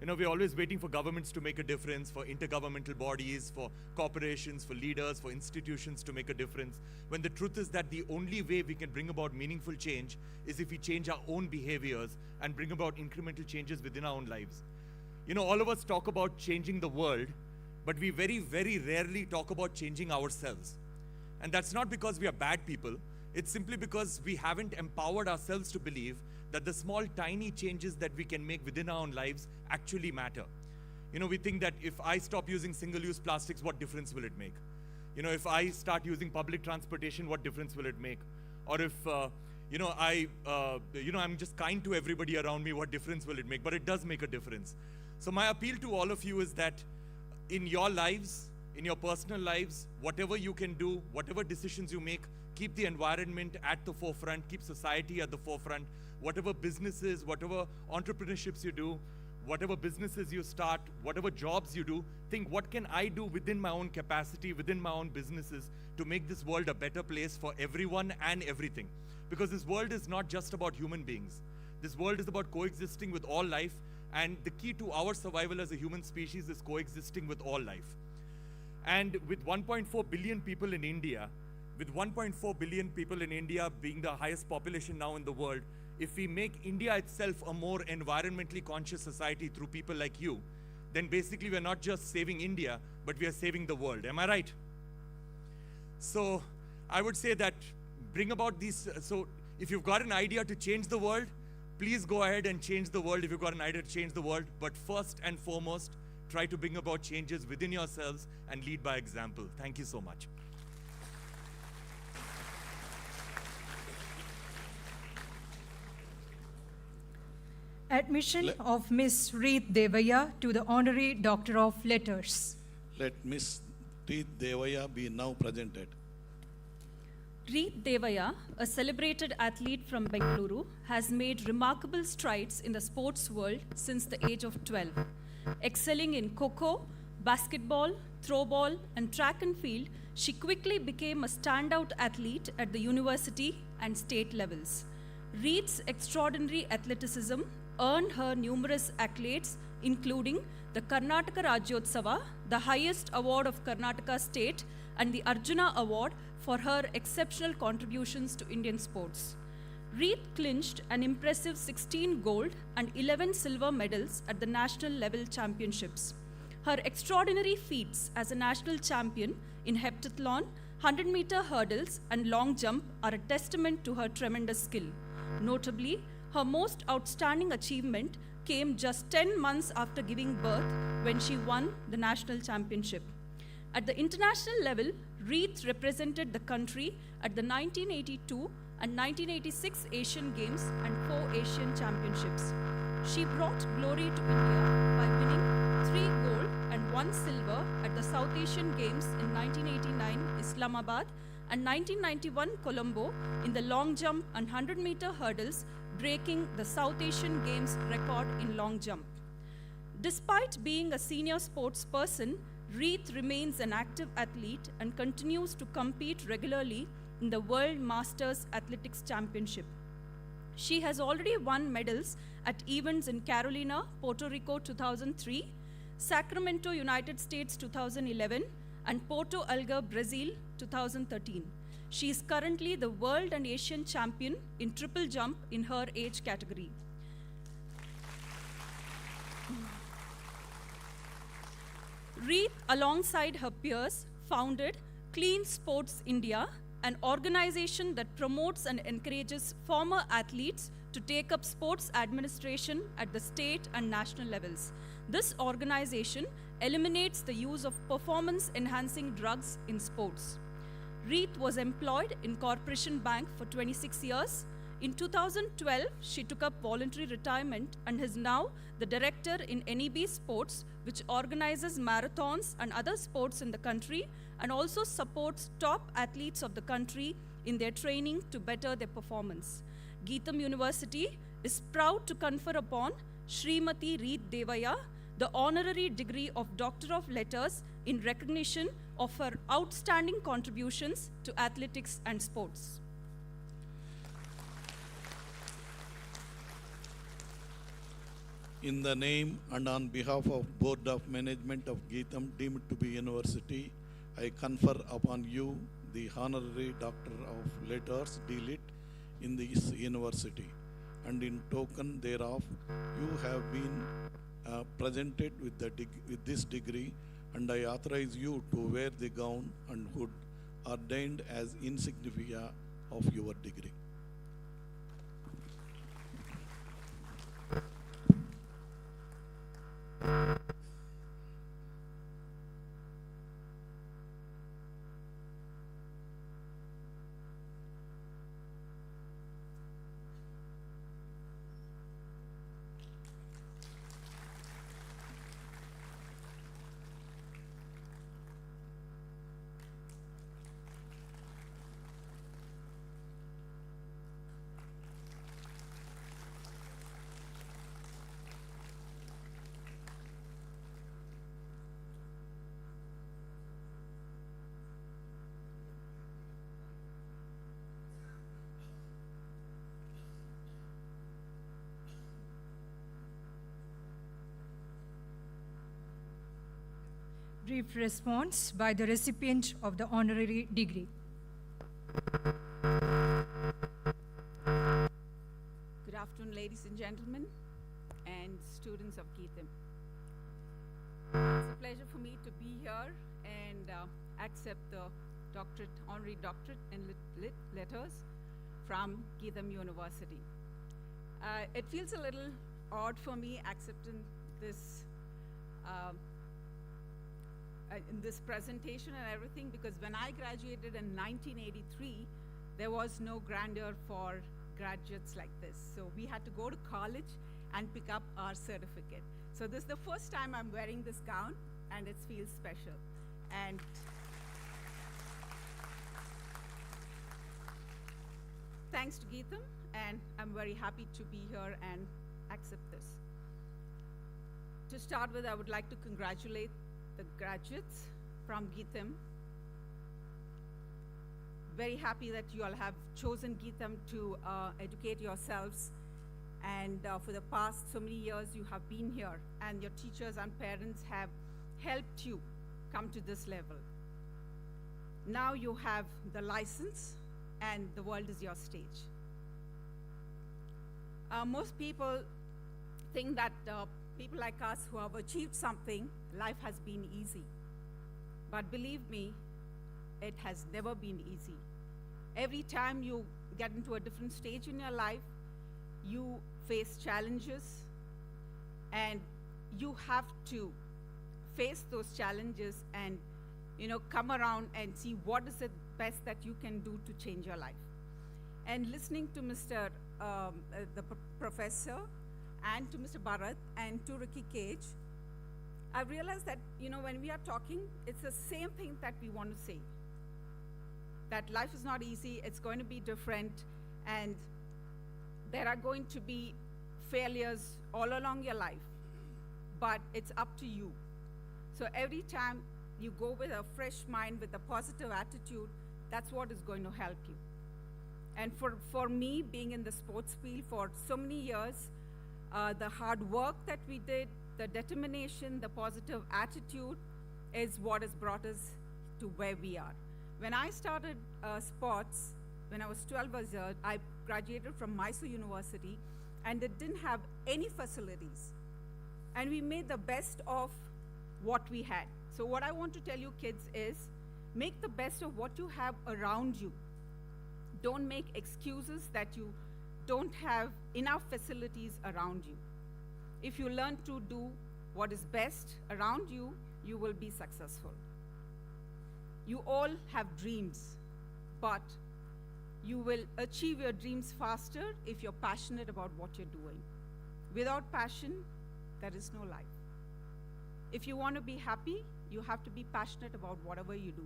We're always waiting for governments to make a difference, for intergovernmental bodies, for corporations, for leaders, for institutions to make a difference, when the truth is that the only way we can bring about meaningful change is if we change our own behaviors and bring about incremental changes within our own lives. All of us talk about changing the world, but we very, very rarely talk about changing ourselves. And that's not because we are bad people, it's simply because we haven't empowered ourselves to believe that the small, tiny changes that we can make within our own lives actually matter. We think that if I stop using single-use plastics, what difference will it make? If I start using public transportation, what difference will it make? Or if, I'm just kind to everybody around me, what difference will it make? But it does make a difference. So my appeal to all of you is that in your lives, in your personal lives, whatever you can do, whatever decisions you make, keep the environment at the forefront, keep society at the forefront. Whatever businesses, whatever entrepreneurships you do, whatever businesses you start, whatever jobs you do, think what can I do within my own capacity, within my own businesses to make this world a better place for everyone and everything. Because this world is not just about human beings. This world is about coexisting with all life, and the key to our survival as a human species is coexisting with all life. And with 1.4 billion people in India, being the highest population now in the world, if we make India itself a more environmentally conscious society through people like you, then basically we're not just saving India, but we are saving the world. Am I right? So I would say that bring about these, so if you've got an idea to change the world, please go ahead and change the world if you've got an idea to change the world. But first and foremost, try to bring about changes within yourselves and lead by example. Thank you so much. Admission of Miss Reet Devvaya to the Honorary Doctor of Letters. Let Miss Reet Devvaya be now presented. Reet Devvaya, a celebrated athlete from Bengaluru, has made remarkable strides in the sports world since the age of 12. Excelling in Kho-Kho, basketball, throwball, and track and field, she quickly became a standout athlete at the university and state levels. Reet's extraordinary athleticism earned her numerous accolades, including the Karnataka Rajyotsava, the highest award of Karnataka state, and the Arjuna Award for her exceptional contributions to Indian sports. Reet clinched an impressive 16 gold and 11 silver medals at the national level championships. Her extraordinary feats as a national champion in heptathlon, 100-meter hurdles, and long jump are a testament to her tremendous skill. Notably, her most outstanding achievement came just 10 months after giving birth when she won the national championship. At the international level, Reet represented the country at the 1982 and 1986 Asian Games and 4 Asian Championships. She brought glory to India by winning 3 gold and 1 silver at the South Asian Games in 1989 Islamabad and 1991 Colombo in the long jump and 100-meter hurdles, breaking the South Asian Games record in long jump. Despite being a senior sports person, Reet remains an active athlete and continues to compete regularly in the World Masters Athletics Championship. She has already won medals at events in Carolina, Puerto Rico 2003, Sacramento, United States 2011, and Porto Alegre, Brazil 2013. She is currently the world and Asian champion in triple jump in her age category. Reet, alongside her peers, founded Clean Sports India, an organization that promotes and encourages former athletes to take up sports administration at the state and national levels. This organization eliminates the use of performance-enhancing drugs in sports. Reet was employed in Corporation Bank for 26 years. In 2012, she took up voluntary retirement and is now the director in NEB Sports, which organizes marathons and other sports in the country and also supports top athletes of the country in their training to better their performance. GITAM University is proud to confer upon Srimati Reet Devvaya the honorary degree of Doctor of Letters in recognition of her outstanding contributions to athletics and sports. In the name and on behalf of Board of Management of GITAM deemed to be university, I confer upon you the honorary Doctor of Letters D.Lit in this university. And in token thereof, you have been presented with this degree, and I authorize you to wear the gown and hood ordained as insignia of your degree. Brief response by the recipient of the honorary degree. Good afternoon, ladies and gentlemen, and students of GITAM. It's a pleasure for me to be here and accept the honorary doctorate in lit letters from GITAM University. It feels a little odd for me accepting this in this presentation and everything, because when I graduated in 1983, there was no grandeur for graduates like this. So we had to go to college and pick up our certificate. So this is the first time I'm wearing this gown, and it feels special. And thanks to GITAM, and I'm very happy to be here and accept this. To start with, I would like to congratulate the graduates from GITAM. Very happy that you all have chosen GITAM to educate yourselves, and for the past so many years you have been here, and your teachers and parents have helped you come to this level. Now you have the license, and the world is your stage. Most people think that people like us who have achieved something, life has been easy. But believe me, it has never been easy. Every time you get into a different stage in your life, you face challenges, and you have to face those challenges and come around and see what is the best that you can do to change your life. And listening to the professor, and to Mr. Bharat, and to Ricky Kej, I realized that when we are talking, it's the same thing that we want to say. That life is not easy, it's going to be different, and there are going to be failures all along your life, but it's up to you. So every time you go with a fresh mind, with a positive attitude, that's what is going to help you. And for me, being in the sports field for so many years, the hard work that we did, the determination, the positive attitude is what has brought us to where we are. When I started sports, when I was 12 years old, I graduated from Mysore University, and it didn't have any facilities. And we made the best of what we had. So what I want to tell you kids is, make the best of what you have around you. Don't make excuses that you don't have enough facilities around you. If you learn to do what is best around you, you will be successful. You all have dreams, but you will achieve your dreams faster if you're passionate about what you're doing. Without passion, there is no life. If you want to be happy, you have to be passionate about whatever you do.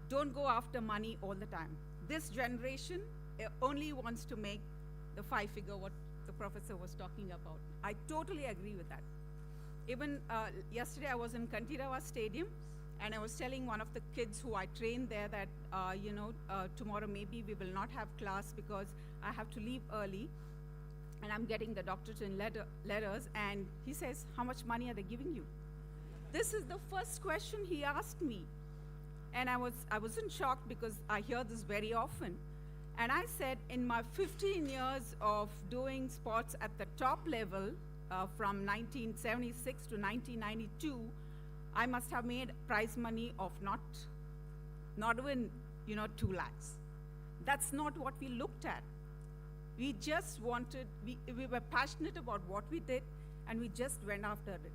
Don't go after money all the time. This generation only wants to make the 5-figure, what the professor was talking about. I totally agree with that. Even yesterday I was in Kantirawa Stadium, and I was telling one of the kids who I trained there that, tomorrow maybe we will not have class because I have to leave early, and I'm getting the doctorate in letters, and he says, how much money are they giving you? This is the first question he asked me. And I was in shock because I hear this very often. And I said, in my 15 years of doing sports at the top level, from 1976 to 1992, I must have made prize money of not even 2 lakhs. That's not what we looked at. We just wanted, we were passionate about what we did, and we just went after it.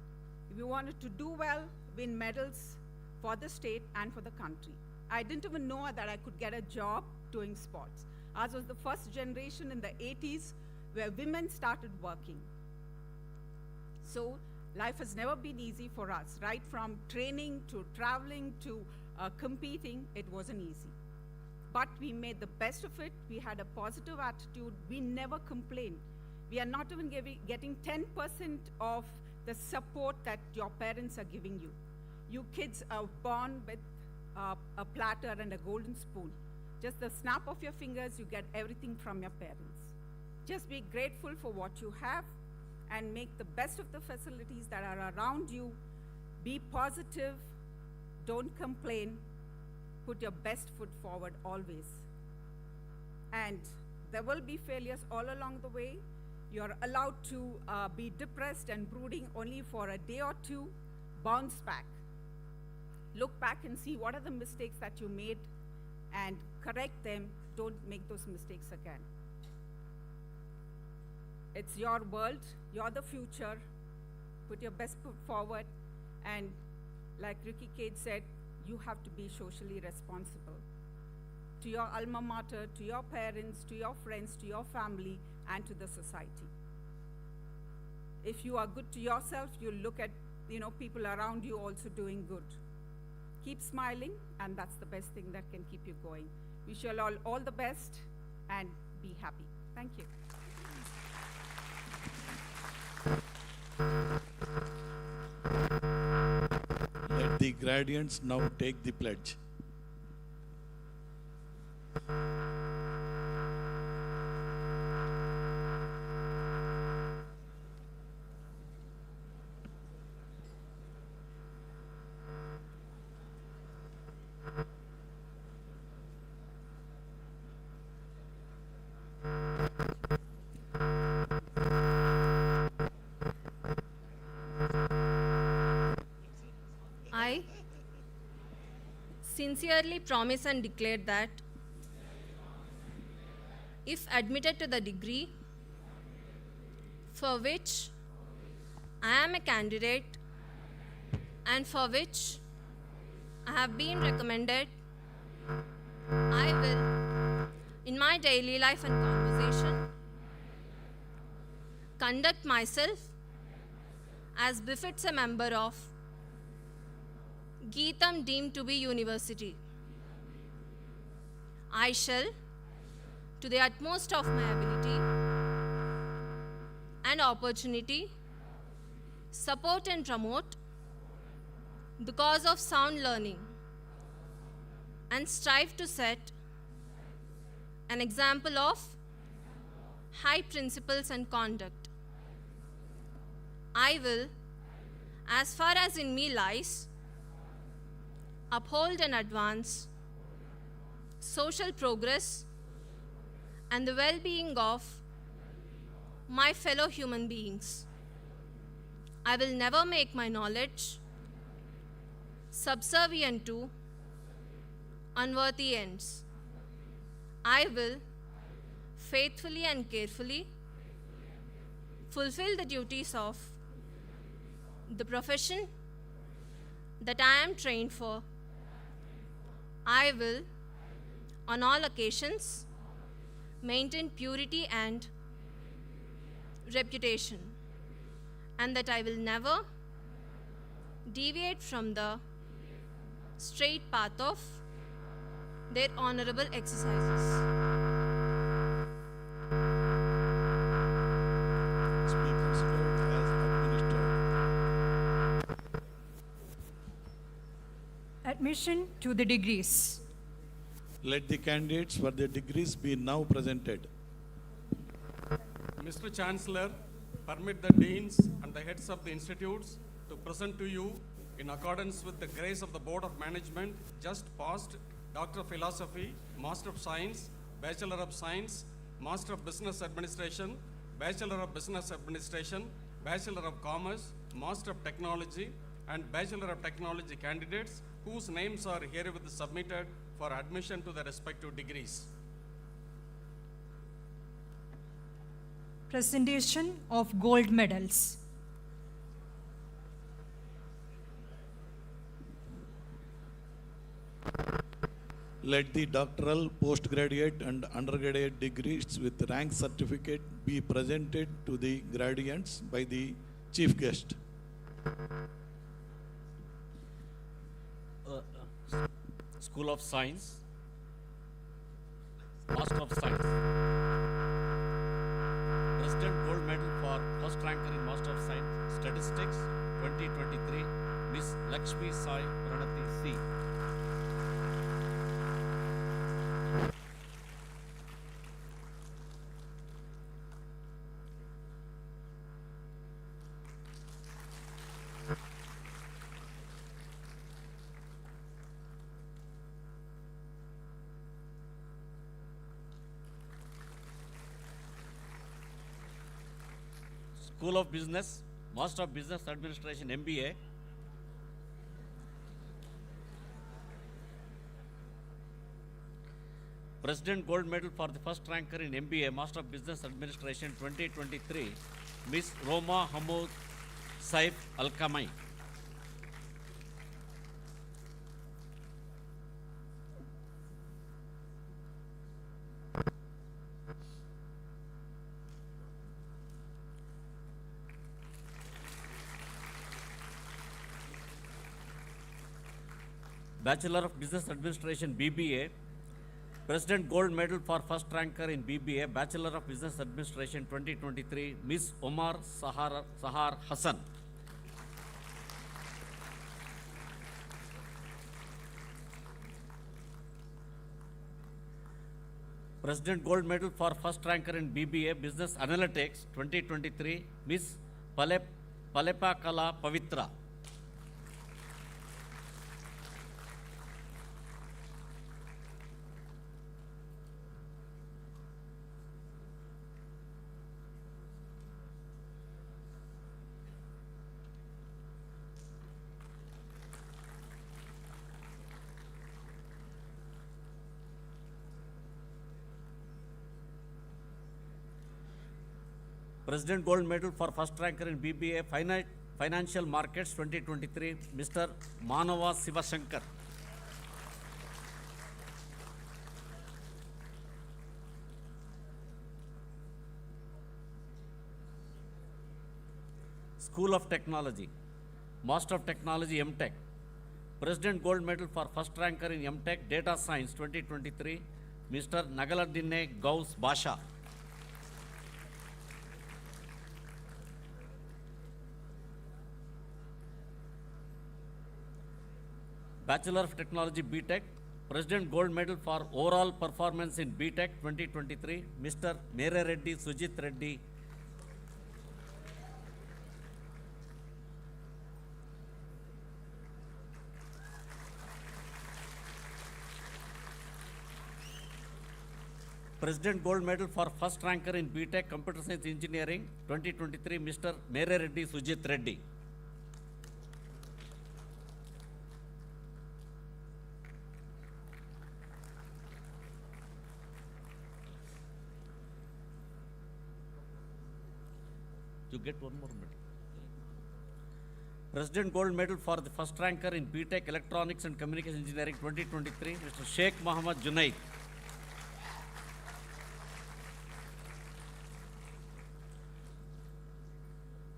We wanted to do well, win medals for the state and for the country. I didn't even know that I could get a job doing sports. Ours was the first generation in the 80s where women started working. So life has never been easy for us, right? From training to traveling to competing, it wasn't easy. But we made the best of it. We had a positive attitude. We never complained. We are not even getting 10% of the support that your parents are giving you. You kids are born with a platter and a golden spoon. Just the snap of your fingers, you get everything from your parents. Just be grateful for what you have and make the best of the facilities that are around you. Be positive, don't complain, put your best foot forward always. And there will be failures all along the way. You're allowed to be depressed and brooding only for a day or two. Bounce back. Look back and see what are the mistakes that you made and correct them. Don't make those mistakes again. It's your world, you're the future. Put your best foot forward, and like Ricky Kej said, you have to be socially responsible to your alma mater, to your parents, to your friends, to your family, and to the society. If you are good to yourself, you'll look at people around you also doing good. Keep smiling, and that's the best thing that can keep you going. Wish you all the best, and be happy. Thank you. Let the gradients now take the pledge. I sincerely promise and declare that if admitted to the degree for which I am a candidate and for which I have been recommended, I will, in my daily life and conversation, conduct myself as befits a member of GITAM deemed to be university. I shall, to the utmost of my ability and opportunity, support and promote the cause of sound learning and strive to set an example of high principles and conduct. I will, as far as in me lies, uphold and advance social progress and the well-being of my fellow human beings. I will never make my knowledge subservient to unworthy ends. I will faithfully and carefully fulfill the duties of the profession that I am trained for. I will, on all occasions, maintain purity and reputation, and that I will never deviate from the straight path of their honorable exercises. Be considered as administered. Admission to the degrees. Let the candidates for the degrees be now presented. Mr. Chancellor, permit the deans and the heads of the institutes to present to you, in accordance with the grace of the Board of Management, just passed Doctor of Philosophy, Master of Science, Bachelor of Science, Master of Business Administration, Bachelor of Business Administration, Bachelor of Commerce, Master of Technology, and Bachelor of Technology candidates whose names are herewith submitted for admission to the respective degrees. Presentation of gold medals. Let the doctoral, postgraduate and undergraduate degrees with rank certificate be presented to the graduates by the chief guest. School of Science, Master of Science, President Gold Medal for first ranker in Master of Science Statistics 2023, Miss Lakshmi Sai Pranati C. School of Business, Master of Business Administration MBA, President Gold Medal for the first ranker in MBA, Master of Business Administration 2023, Miss Roma Hamoud Saif Al-Kamai. Bachelor of Business Administration BBA, President Gold Medal for first ranker in BBA, Bachelor of Business Administration 2023, Miss Omar Sahar Hassan. President Gold Medal for first ranker in BBA, Business Analytics 2023, Miss Palepa Kala Pavitra. President Gold Medal for first ranker in BBA Financial Markets 2023, Mr. Manava Sivashankar. School of Technology, Master of Technology MTech, President Gold Medal for first ranker in MTech Data Science 2023, Mr. Nagaladinne Gauss Basha. Bachelor of Technology BTech, President Gold Medal for overall performance in BTech 2023, Mr. Mere Reddy Sujit Reddy. President Gold Medal for first ranker in BTech Computer Science Engineering 2023, Mr. Mere Reddy Sujit Reddy. You get one more medal. President Gold Medal for the first ranker in BTech Electronics and Communication Engineering 2023, Mr. Sheikh Mohammed Junaid.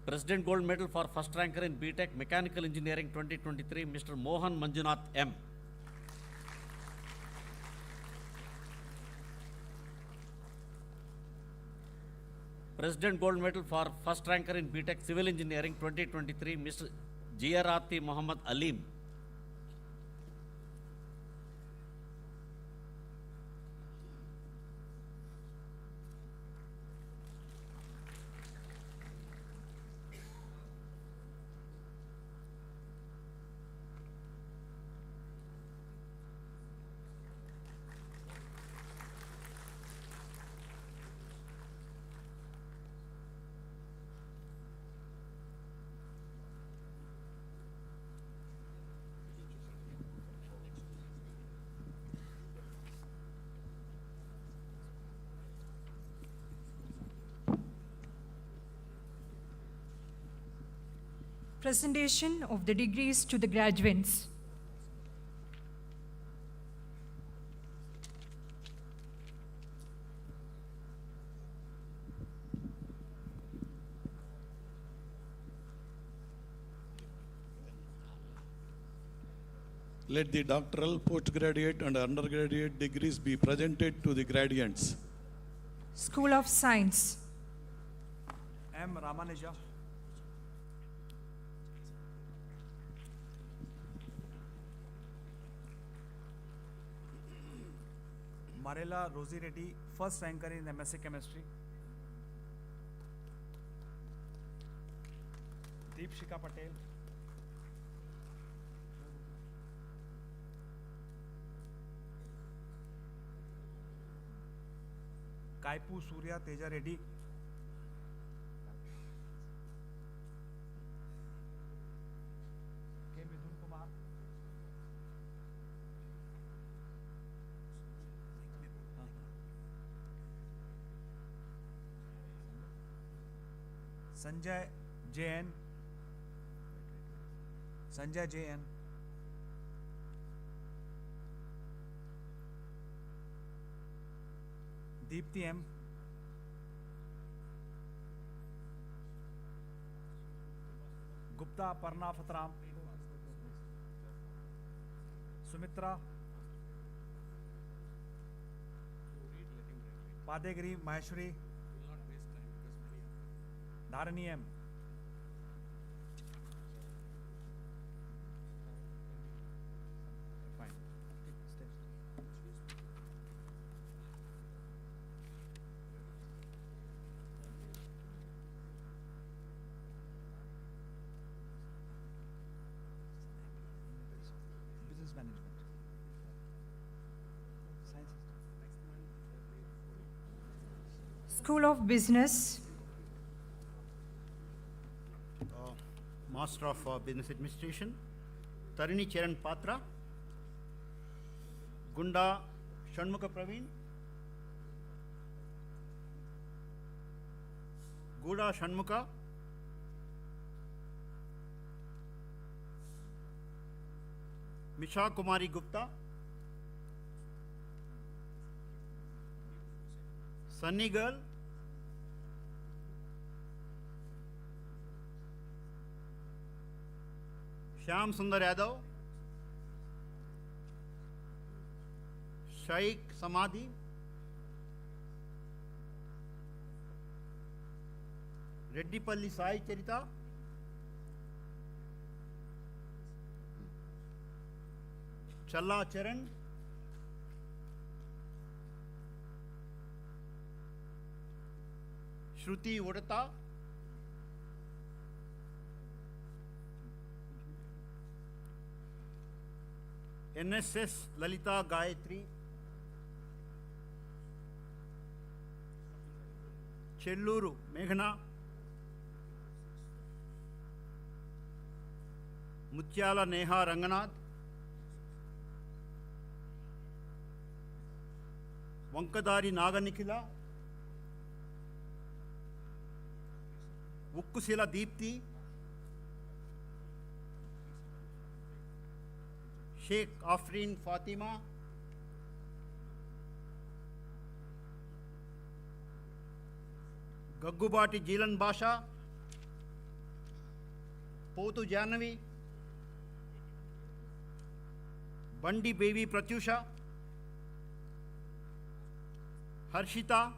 President Gold Medal for first ranker in BTech Mechanical Engineering 2023, Mr. Mohan Manjunath M. President Gold Medal for first ranker in BTech Civil Engineering 2023, Mr. Jiyarati Muhammad Alim. Presentation of the degrees to the graduates. Let the doctoral, postgraduate and undergraduate degrees be presented to the graduates. School of Science. M. Ramanuja. Marella Rosie Reddy, first ranker in MSc Chemistry. Deepshika Patel. Kaipu Surya Teja Reddy. K. Midhun Kumar. Sanjay J.N. Sanjay J.N. Deepti M. Gupta Parna Fatram. Sumitra. Padegiri Maheshwari. Dharani M. Fine. Business management. Science. School of Business. Master of Business Administration, Tarini Charan Patra, Gunda Shanmukha Praveen, Guda Shanmuka, Misha Kumari Gupta, Sunny Girl, Shyam Sundar Yadav, Shaikh Samadhi, Reddipalli Sai Charita, Challa Charan, Shruti Udata, NSS Lalita Gayatri, Chelluru Meghna, Mutyala Neha Ranganath, Vankadari Naganikhila, Ukkusila Deepthi, Sheikh Afreen Fatima, Gaggubati Jilan Basha, Potu Janavi, Bandi Baby Pratyusha, Harshita,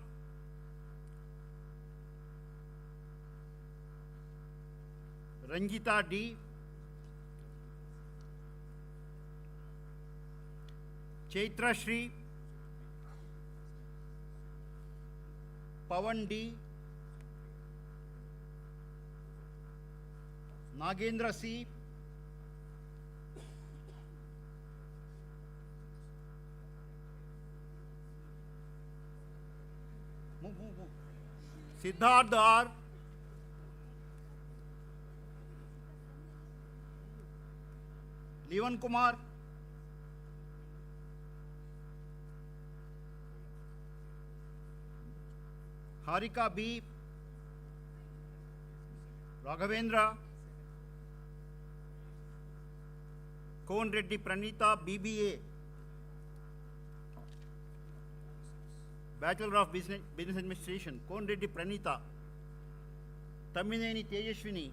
Ranjita D, Chaitra Shri, Pawan D, Nagendra C, Siddharth R, Livan Kumar, Harika B, Raghavendra, Kon Reddy Pranita, BBA, Bachelor of Business Administration, Kon Reddy Pranita, Tamineni Tejashwini,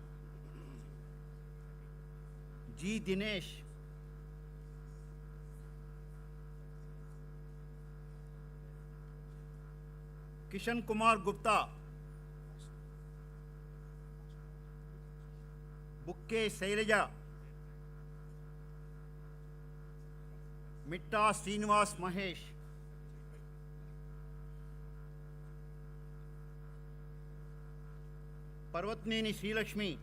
G. Dinesh, Kishan Kumar Gupta, Bukke Sailaja, Mitta Srinivas Mahesh, Parvatneni Srilakshmi,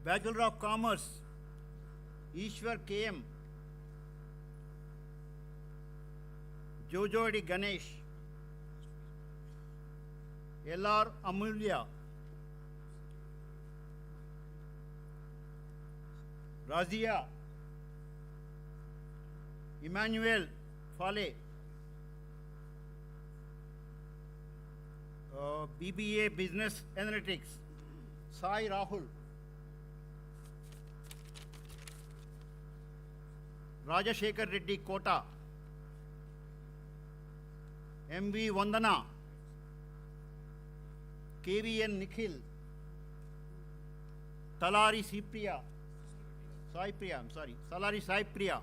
Bachelor of Commerce, Ishwar KM, Jojodi Ganesh, LR Amulya, Razia, Emmanuel Fale, BBA Business Analytics, Sai Rahul, Rajashekar Reddy Kota, MV Vandana, KVN Nikhil, Talari Sipriya, Salari Sai Priya,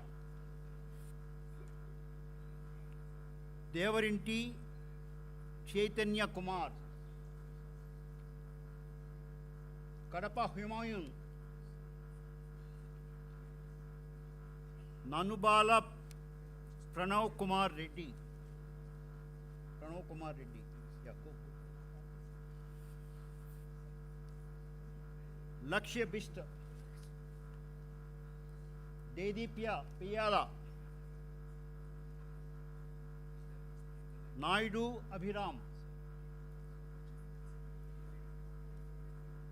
Devarinti Chaitanya Kumar, Kadapa Humayun, Nanubala Pranav Kumar Reddy. Yeah, go. Lakshya Bishta, Dedipya Piyala, Naidu Abhiram,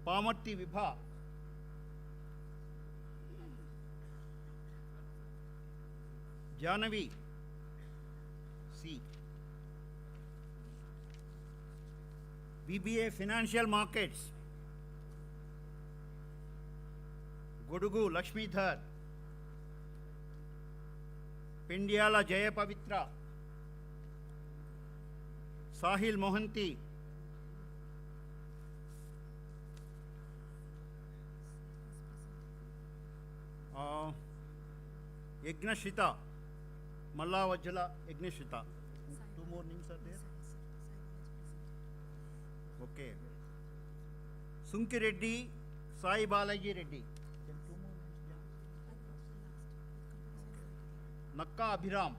Pamati Vibha, Janavi C, BBA Financial Markets, Godugu Lakshmidhar, Pindiala Jayapavitra, Sahil Mohanty, Yagnashita, Mallavajjala Yagnashita. Two more names are there. Okay. Sunki Reddy, Sai Balaji Reddy. Then two more names. Yeah. Nakka Abhiram.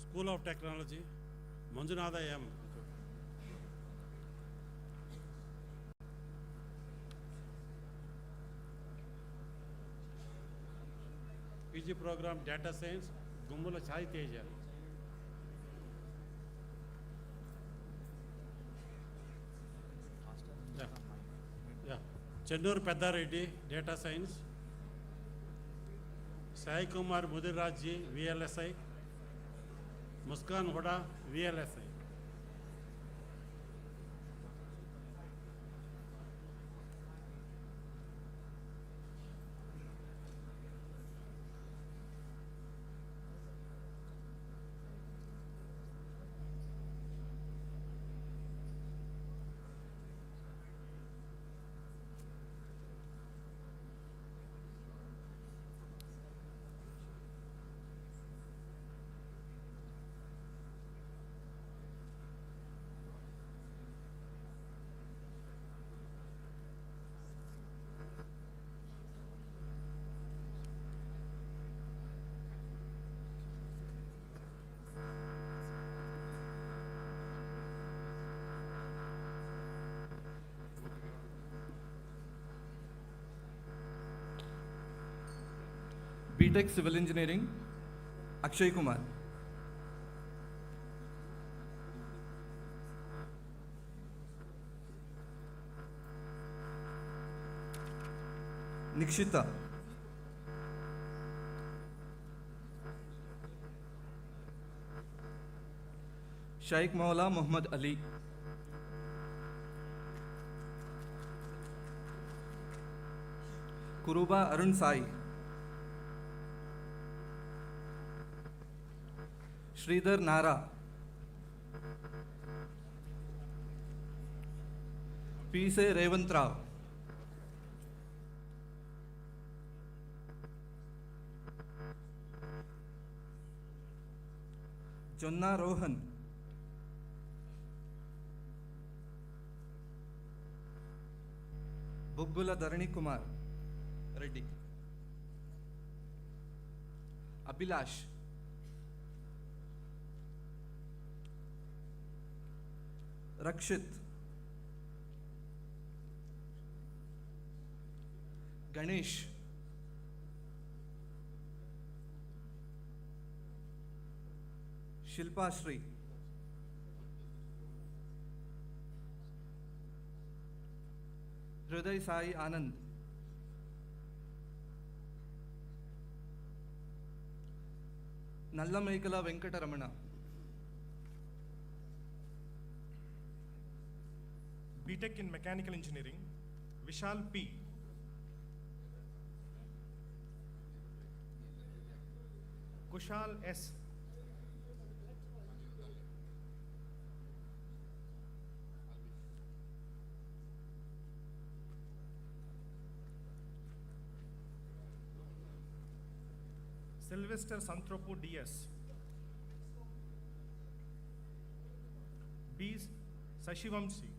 School of Technology, Manjunatha M. PG program Data Science, Gummula Chai Teja. Yeah. Chendur Pedareddy, Data Science. Sai Kumar Mudirajji, VLSI. Muskan Hoda, VLSI. B.Tech Civil Engineering, Akshay Kumar. Nikshita. Shaikh Maula Muhammad Ali. Kuruba Arun Sai. Sridhar Nara. P.C. Revant Rao. Jonna Rohan. Buggula Dharani Kumar Reddy. Abhilash. Rakshit. Ganesh. Shilpa Shri. Hriday Sai Anand. Nallamaikala Venkataramana. B.Tech in Mechanical Engineering, Vishal P. Kushal S. Sylvester Santropo DS. B. Sashivamsi.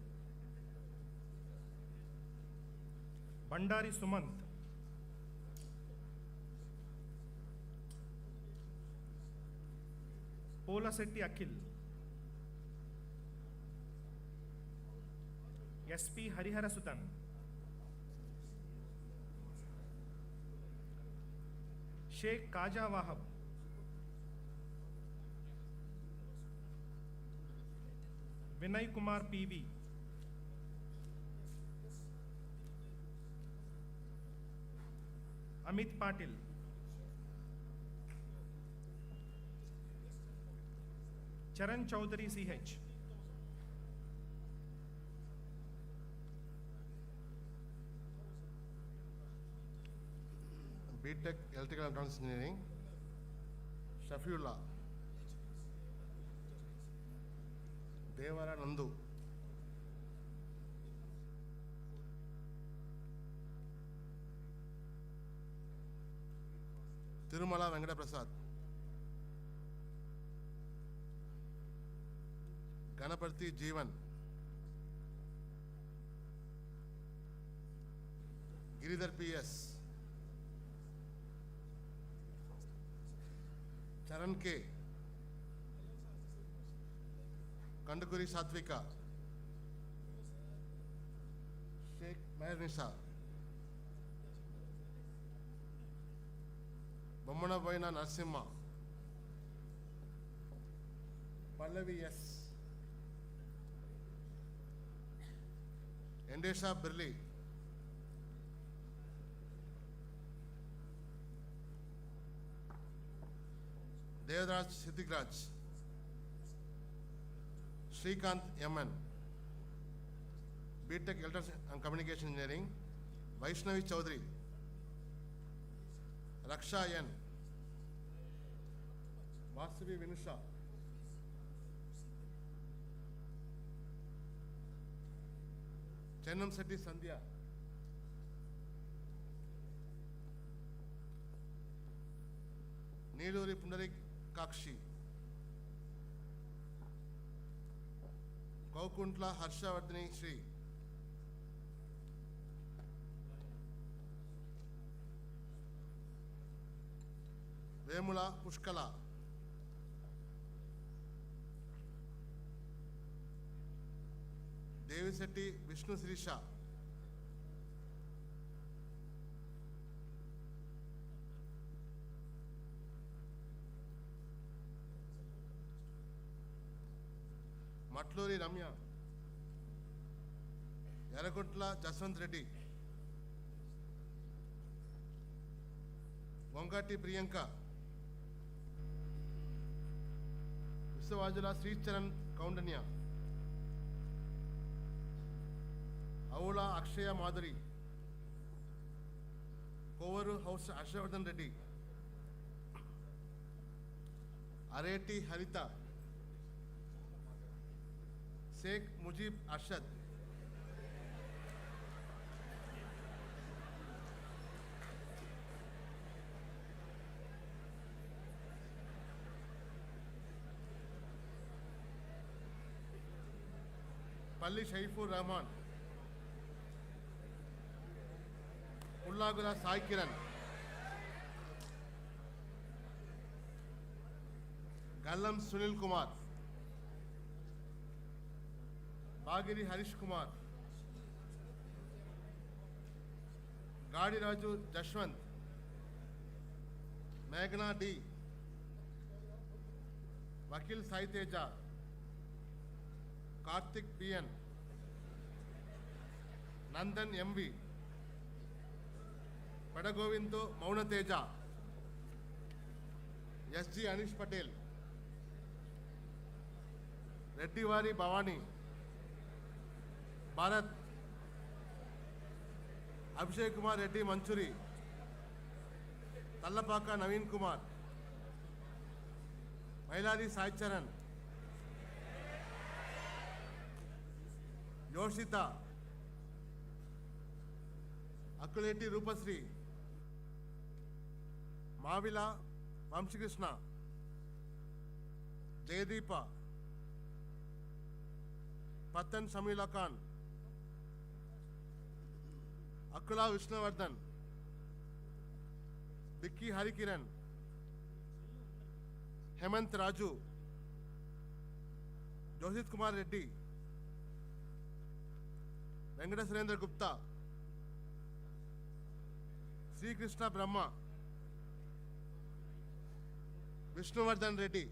Bandari Sumant. Polasetti Akhil. SP Harihara Sudan. Sheikh Kaja Wahab. Vinay Kumar PV. Amit Patil. Charan Chaudhary CH. B.Tech Electrical and Electronics Engineering, Shafiullah, Devvaya Nandu, Tirumala Venkata Prasad, Ganapati Jeevan, Giridhar P.S., Charan K, Kandakuri Satvika, Sheikh Meher Nisa, Bommana Boyna Narasimha, Pallavi S, Endesha Birli, Devraj Siddhikraj, Srikanth Yaman, B.Tech Electronics and Communication Engineering, Vaishnavi Chaudhary, Raksha N, Vasavi Vinusha, Chennam Setti Sandhya, Neeluri Pundarik Kakshi, Kaukuntla Harshavardhani Shri, Vemula Pushkala, Devisetti Vishnu Sirisha, Matluri Ramya, Yarakuntla Jaswant Reddy, Wangati Priyanka, Visavajula Sri Charan Kaundanya, Aula Akshaya Madhuri, Kovaru House Ashavardhan Reddy, Areti Harita, Sheikh Mujib Arshad, Palli Shaifur Rahman, Ullagula Sai Kiran, Gallam Sunil Kumar, Bagiri Harish Kumar, Gadi Raju Jashwant, Meghna D, Vakil Sai Teja, Karthik PN, Nandan MV, Padagovindu Mauna Teja, SG Anish Patel, Reddivari Bhavani, Bharat, Abhishek Kumar Reddy Manchuri, Tallapaka Naveen Kumar, Mailari Sai Charan, Yoshita, Akuleti Rupasri, Mavila Vamshikrishna, Jaydeepa, Patan Shamila Khan, Akula Vishnavardhan, Vicky Harikiran, Hemant Raju, Joshit Kumar Reddy, Venkata Surendra Gupta, Sri Krishna Brahma, Vishnuvardhan Reddy,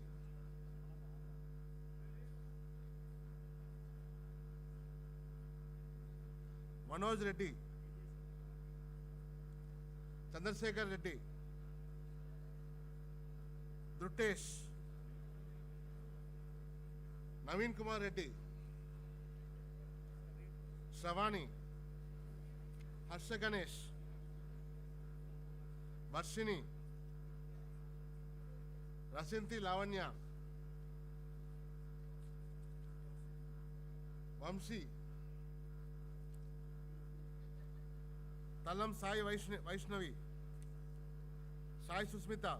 Manoj Reddy, Chandrasekhar Reddy, Dhrutesh, Naveen Kumar Reddy, Shravani, Harsha Ganesh, Varshini, Rasinti Lavanya, Vamsi, Talam Sai Vaishnavi, Sai Susmita,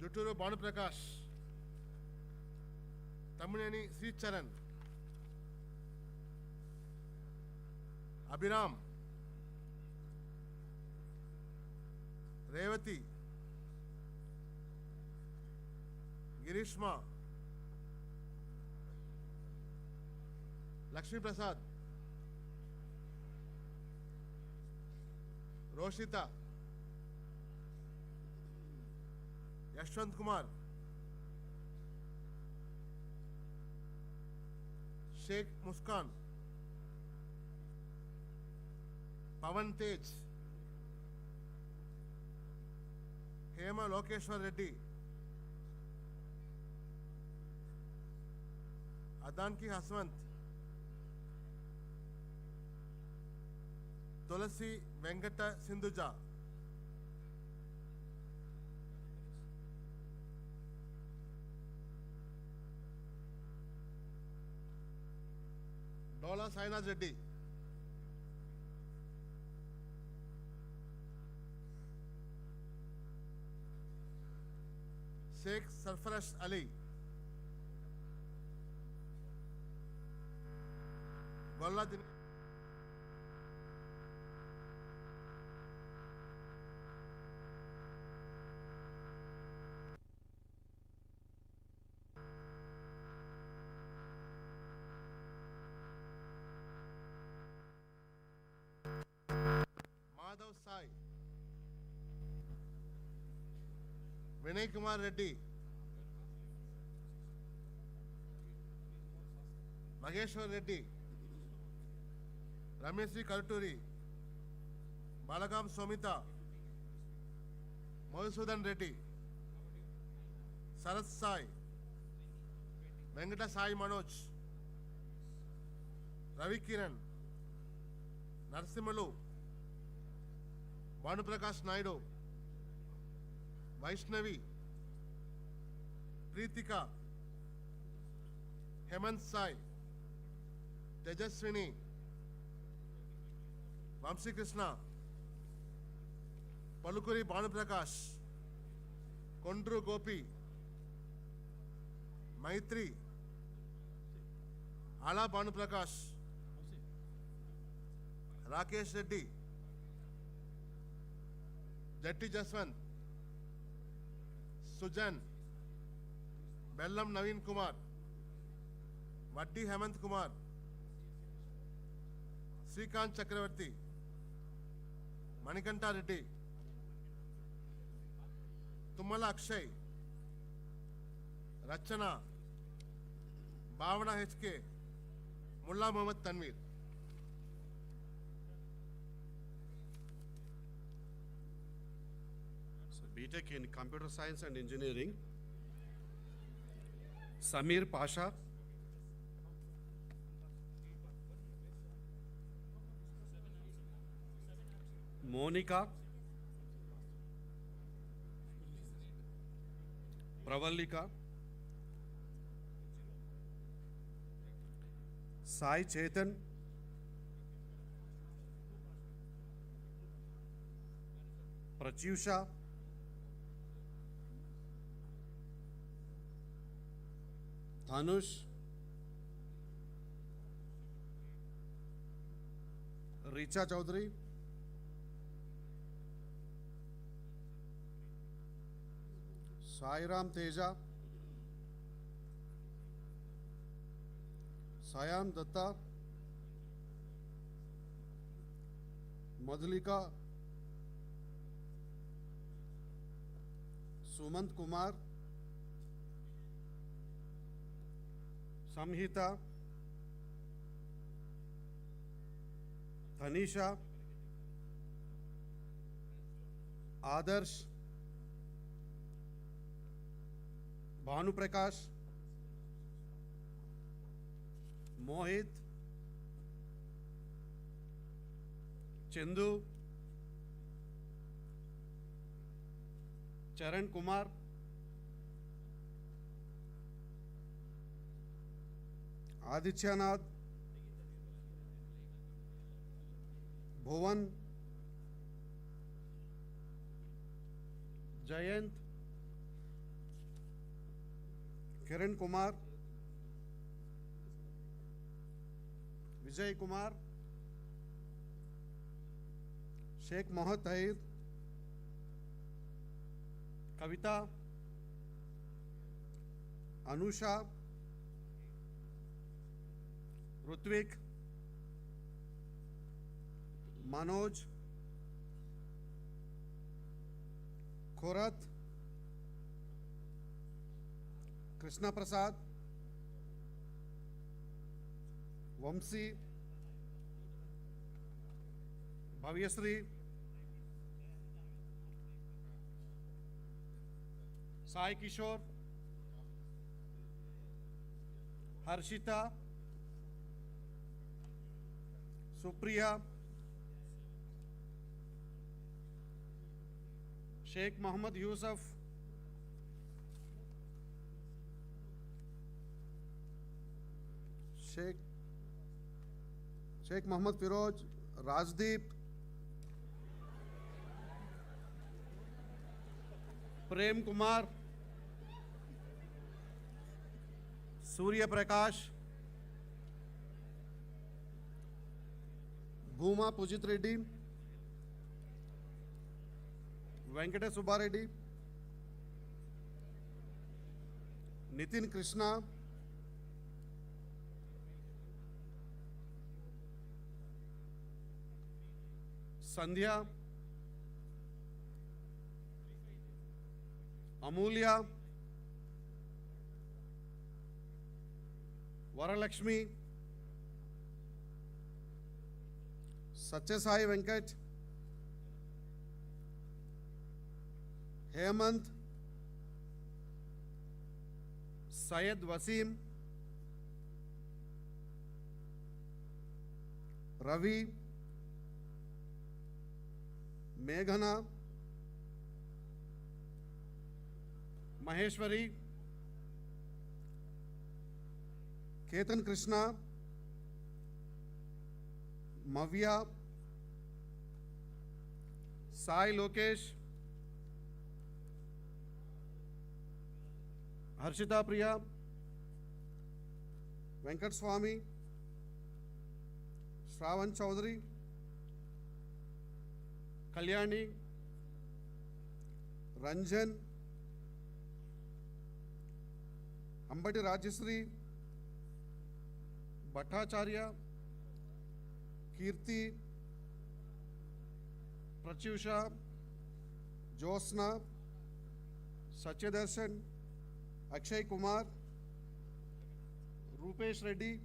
Juturu Banu Prakash, Tamuneni Sri Charan, Abhiram, Revati, Girishma, Lakshmi Prasad, Roshita, Yashwant Kumar, Sheikh Muskan, Pavan Tej, Hema Lokeshwar Reddy, Adanki Haswant, Tulasi Venkata Sindhuja, Dola Sainaz Reddy, Sheikh Sarfarash Ali, Golla Din Madhav Sai, Vinay Kumar Reddy, Mageshwar Reddy, Rameshri Karturi, Balagam Somita, Madhusudan Reddy, Sarat Sai, Venkata Sai Manoj, Ravi Kiran, Narsimalu, Banu Prakash Naidu, Vaishnavi, Preetika, Hemant Sai, Tejaswini, Vamsi Krishna, Palukuri Banu Prakash, Kondru Gopi, Maitri, Ala Banu Prakash, Rakesh Reddy, Jetti Jaswant, Sujan, Bellam Naveen Kumar, Vaddi Hemant Kumar, Srikant Chakravarti, Manikanta Reddy, Tumala Akshay, Rachana, Bhavana HK, Mullah Muhammad Tanveer. B.Tech in Computer Science and Engineering, Samir Pasha, Monica, Pravallika, Sai Chetan, Pratyusha, Dhanush, Richa Chaudhary, Sairam Teja, Sayam Datta, Madhulika, Sumant Kumar, Samhita, Tanisha, Adarsh, Bhanu Prakash, Mohit, Chandu, Charan Kumar, Adityanath, Bhuvan, Jayant, Kiran Kumar, Vijay Kumar, Sheikh Mohammed Tahir, Kavita, Anusha, Rutvik, Manoj, Khorat, Krishna Prasad, Vamsi, Bhavyasri, Sai Kishore, Harshita, Supriya, Sheikh Muhammad Yusuf, Sheikh Muhammad Firoz, Rajdeep, Prem Kumar, Surya Prakash, Bhuma Pujit Reddy, Venkata Subba Reddy, Nitin Krishna, Sandhya, Amulya, Varalakshmi, Satyasai Venkat, Hemant, Syed Wasim, Ravi, Meghana, Maheshwari, Ketan Krishna, Mavya, Sai Lokesh, Harshita Priya, Venkat Swami, Shravan Chaudhary, Kalyani, Ranjan, Ambati Rajasri, Bhattacharya, Kirti, Pratyusha, Josna, Satyadarsan, Akshay Kumar, Rupesh Reddy,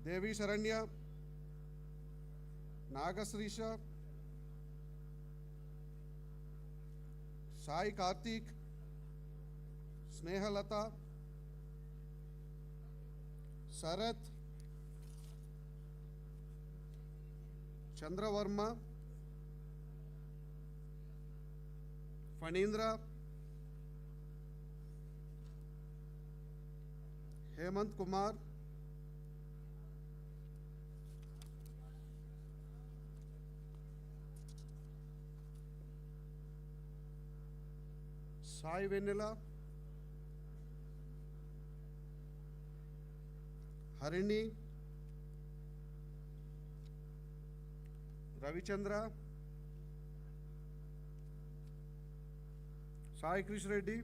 Devi Sharanya, Nagasrisha, Sai Karthik, Snehalata, Sarat, Chandra Varma, Fanindra, Hemant Kumar, Sai Venila, Harini, Ravichandra, Sai Krish Reddy,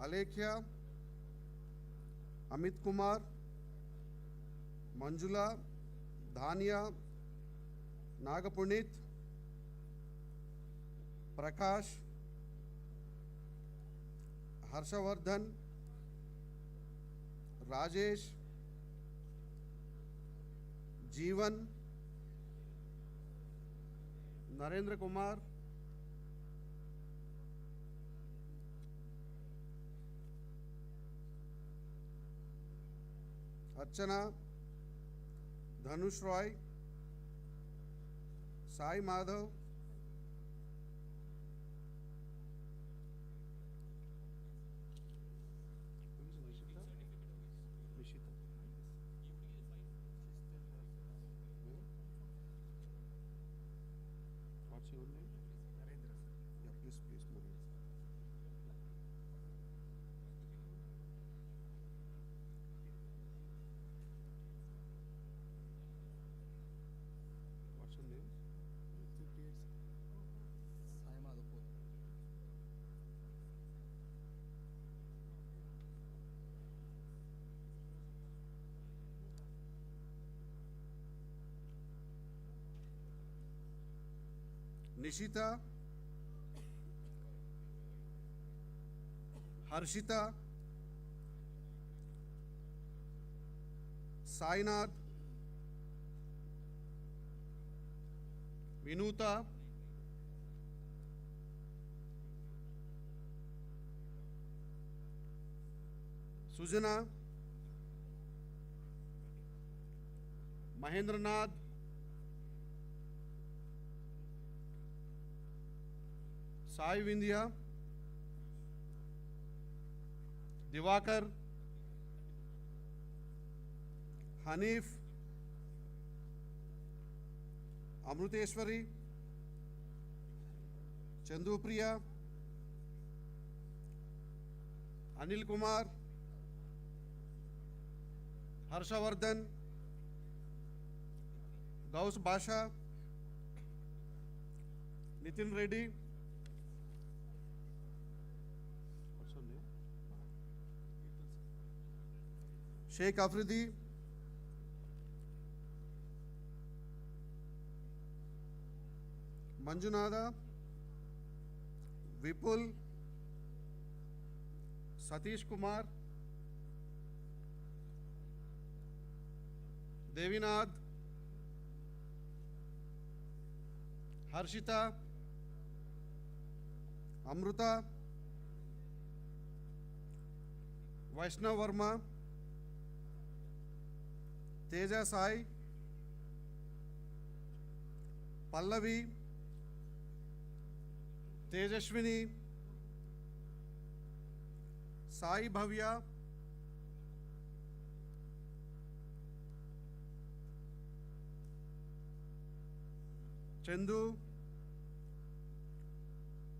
Alekhya, Amit Kumar, Manjula, Dhania, Nagapunit, Prakash, Harshavardhan, Rajesh, Jeevan, Narendra Kumar, Archana, Dhanush Roy, Sai Madhav, what's your name? Narendra. Yeah, please, Narendra. What's your name? Nishita, Harshita, Sainath, Vinuta, Sujana, Mahendranath, Sai Vindhya, Divakar, Hanif, Amruteshwari, Chandupriya, Anil Kumar, Harshavardhan, Gaus Basha, Nitin Reddy, what's her name? Sheikh Afridi, Manjunada, Vipul, Satish Kumar, Devinath, Harshita, Amruta, Vaishnav Verma, Teja Sai, Pallavi, Tejashwini, Sai Bhavya, Chandu,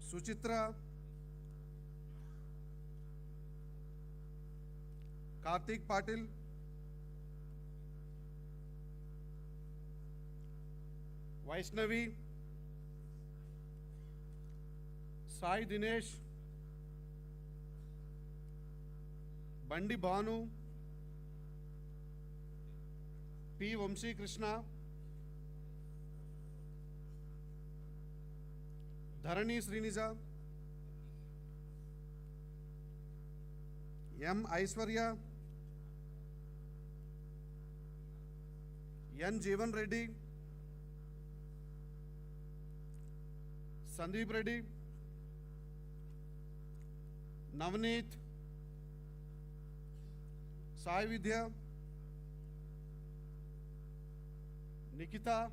Suchitra, Karthik Patil, Vaishnavi, Sai Dinesh, Bandi Bhanu, P. Vamsi Krishna, Dharani Srinija, M. Aishwarya, N. Jeevan Reddy, Sandeep Reddy, Navneet, Sai Vidya, Nikita,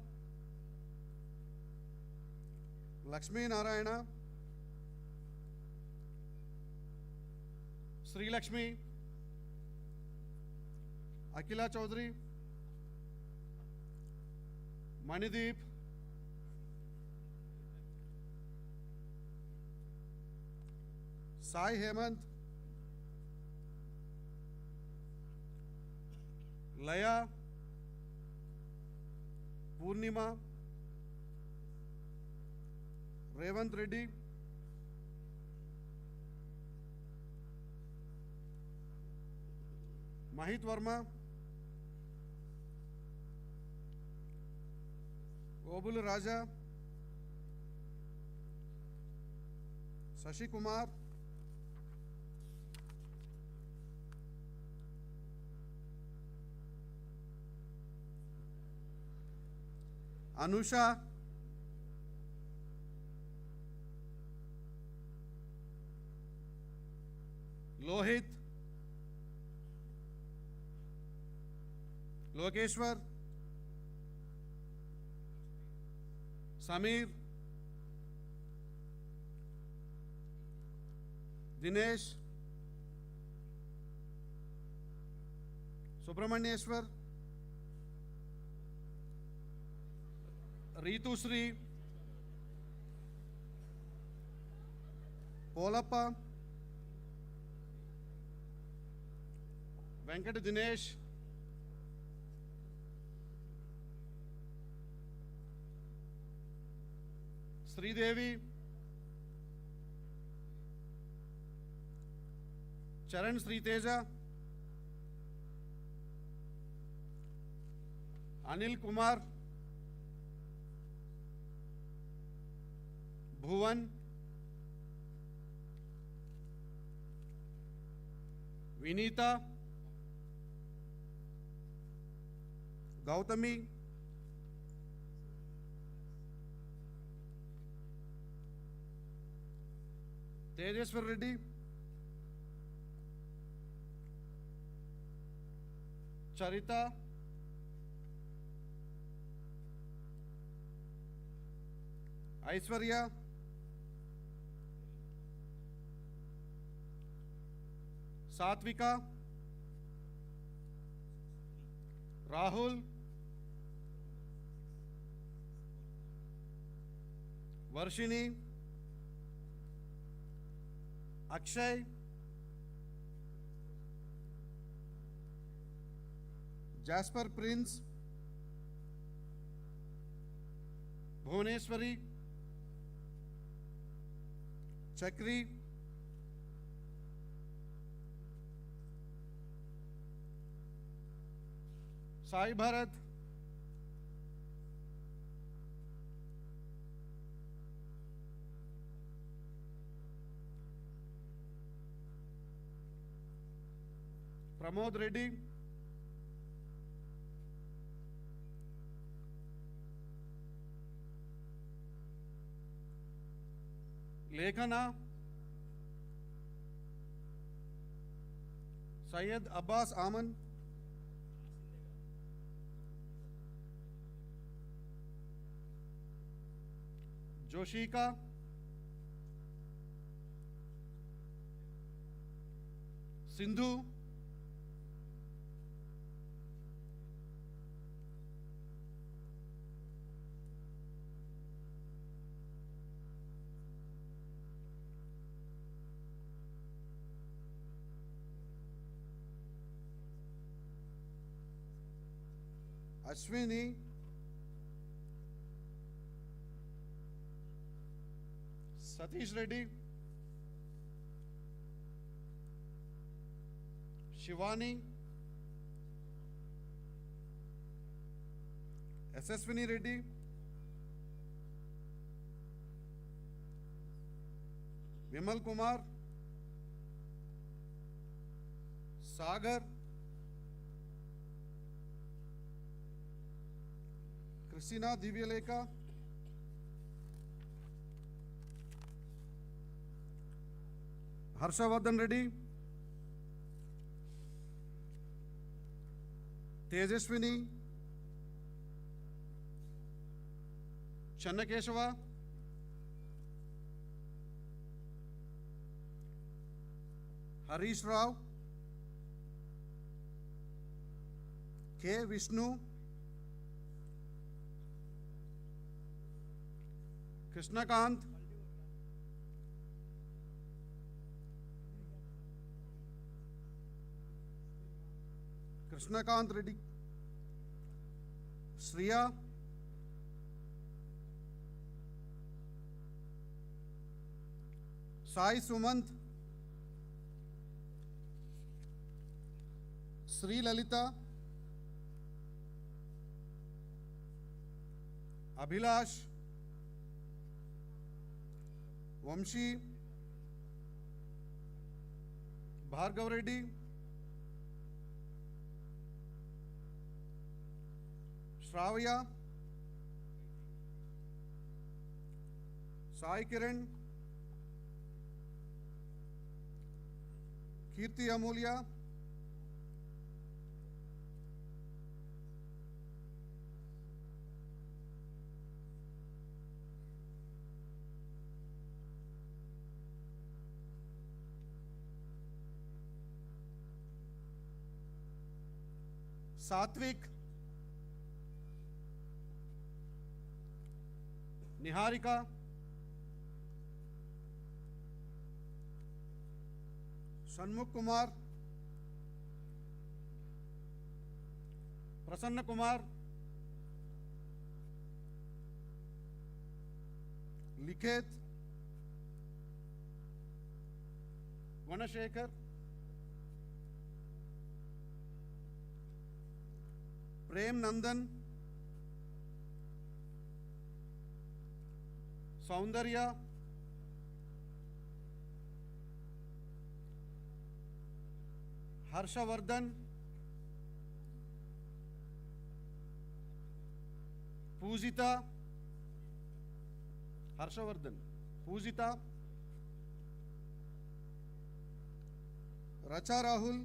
Lakshmi Narayana, Sri Lakshmi, Akila Chaudhary, Manideep, Sai Hemant, Laya, Purnima, Revant Reddy, Mahit Verma, Obul Raja, Sashi Kumar, Anusha, Lohit, Lokeshwar, Samir, Dinesh, Subramanyeshwar, Ritu Sri, Polappa, Venkat Dinesh, Sridevi, Charan Sriteja, Anil Kumar, Bhuvan, Vinita, Gautami, Tejaswar Reddy, Charita, Aishwarya, Satvika, Rahul, Varshini, Akshay, Jasper Prince, Bhuvaneshwari, Chakri, Sai Bharat, Pramod Reddy, Lekhana, Syed Abbas Aman, Joshika, Sindhu, Ashwini, Satish Reddy, Shivani, Asaswini Reddy, Vimal Kumar, Sagar, Christina Divyaleka, Harshavardhan Reddy, Tejaswini, Channakeshava, Harish Rao, K. Vishnu, Krishnakant, Krishnakant Reddy, Shriya, Sai Sumant, Sri Lalita, Abhilash, Vamshi, Bhargav Reddy, Shravya, Sai Kiran, Kirti Amulya, Satvik, Niharika, Shanmukh Kumar, Prasanna Kumar, Likhet, Vanashekar, Prem Nandan, Saundarya, Harshavardhan, Pujita, Harshavardhan, Pujita, Racha Rahul,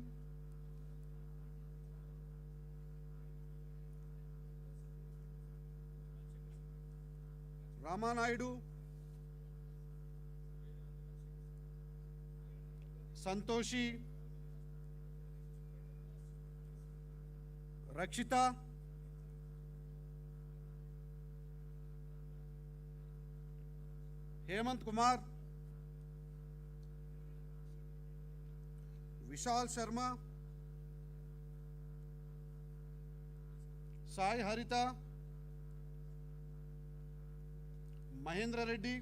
Rama Naidu, Santoshi, Rakshita, Hemant Kumar, Vishal Sharma, Sai Harita, Mahendra Reddy,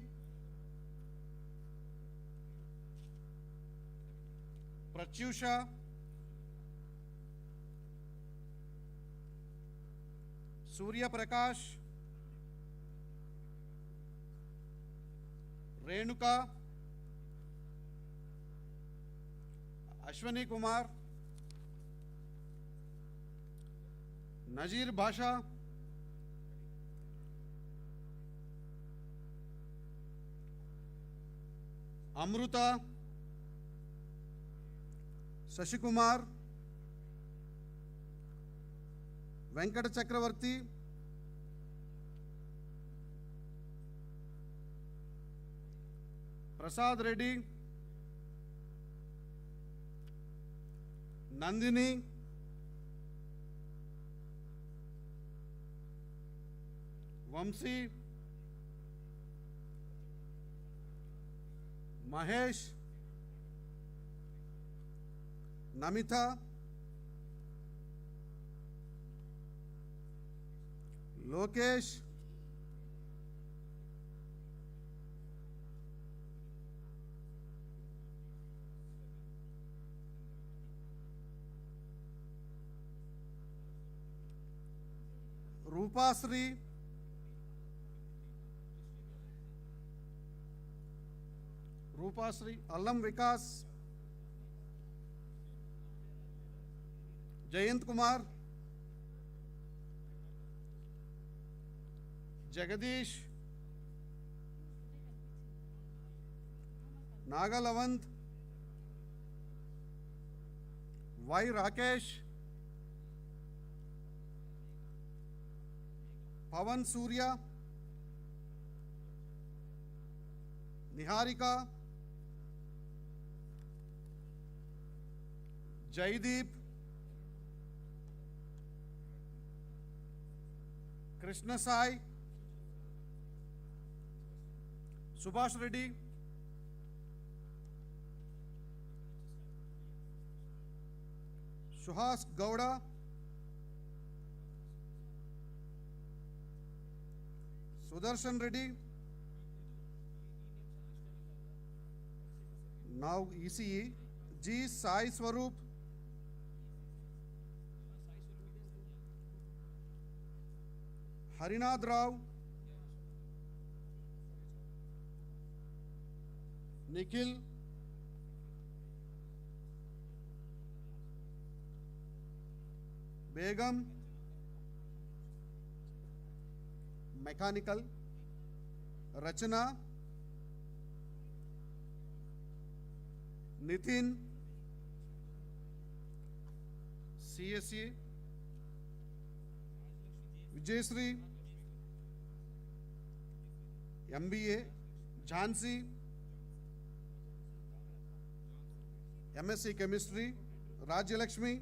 Pratyusha, Surya Prakash, Renuka, Ashwani Kumar, Nazir Bhasha, Amruta, Sashikumar, Venkata Chakravarti, Prasad Reddy, Nandini, Vamsi, Mahesh, Namita, Lokesh, Rupasri, Allam Vikas, Jayant Kumar, Jagadish, Nagalavant, Y. Rakesh, Pavan Surya, Niharika, Jaideep, Krishna Sai, Subhash Reddy, Suhas Gowda, Sudarshan Reddy, now ECE, G. Sai Swaroop, Harinath Rao, Nikhil, Begum, Mechanical, Rachana, Nitin, CSE, Vijayasri, MBA, Jhansi, MSc Chemistry, Rajyalakshmi,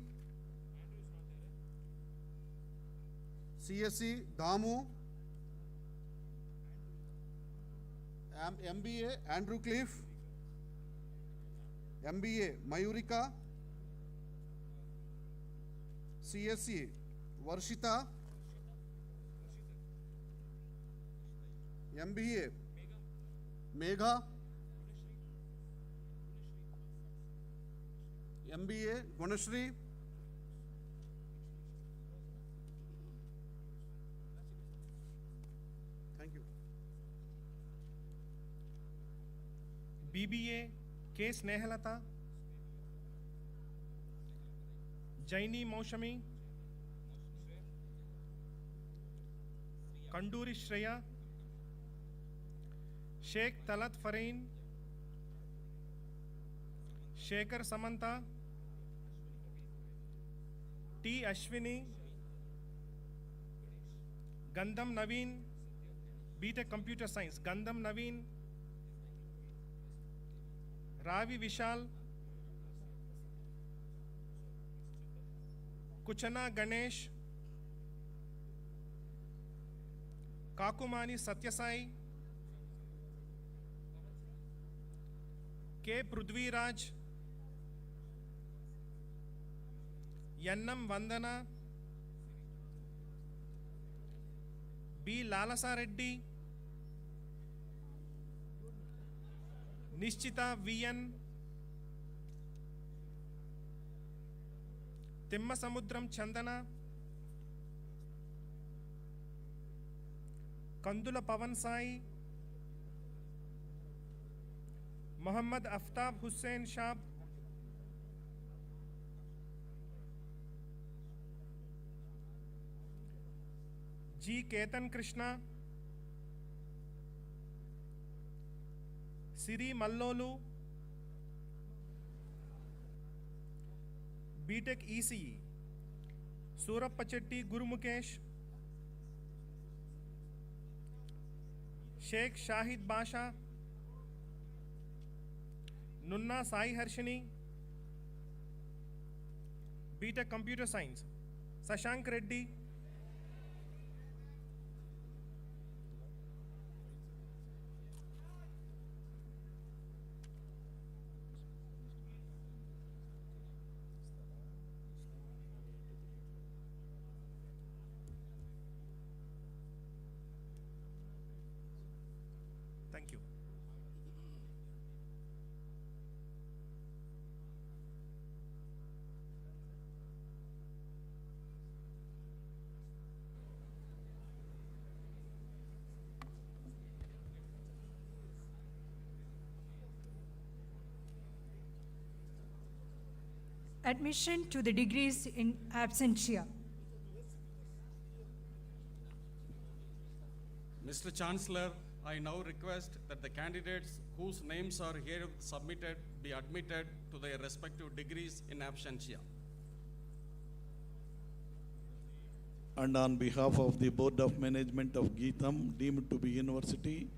CSE, Damu, MBA, Andrew Cliff, MBA, Mayurika, CSE, Varshita, MBA, Megha, MBA, Gunashri, thank you. BBA, K. Snehalata, Jaini Maushami, Kanduri Shreya, Sheikh Talat Farain, Shekhar Samanta, T. Ashwini, Gandham Naveen, B.Tech Computer Science, Gandham Naveen, Ravi Vishal, Kuchana Ganesh, Kakumani Satyasai, K. Prudviraj, Yannam Vandana, B. Lalasa Reddy, Nishchita VN, Timmasamudram Chandana, Kandula Pavan Sai, Muhammad Aftab Hussain Shab, G. Ketan Krishna, Siri Mallolu, B.Tech ECE, Surappachetti Gurumukesh, Sheikh Shahid Basha, Nunna Sai Harshini, B.Tech Computer Science, Sashank Reddy, thank you. Admission to the degrees in absentia. Mr. Chancellor, I now request that the candidates whose names are here submitted be admitted to their respective degrees in absentia. And on behalf of the Board of Management of GITAM, deemed to be university,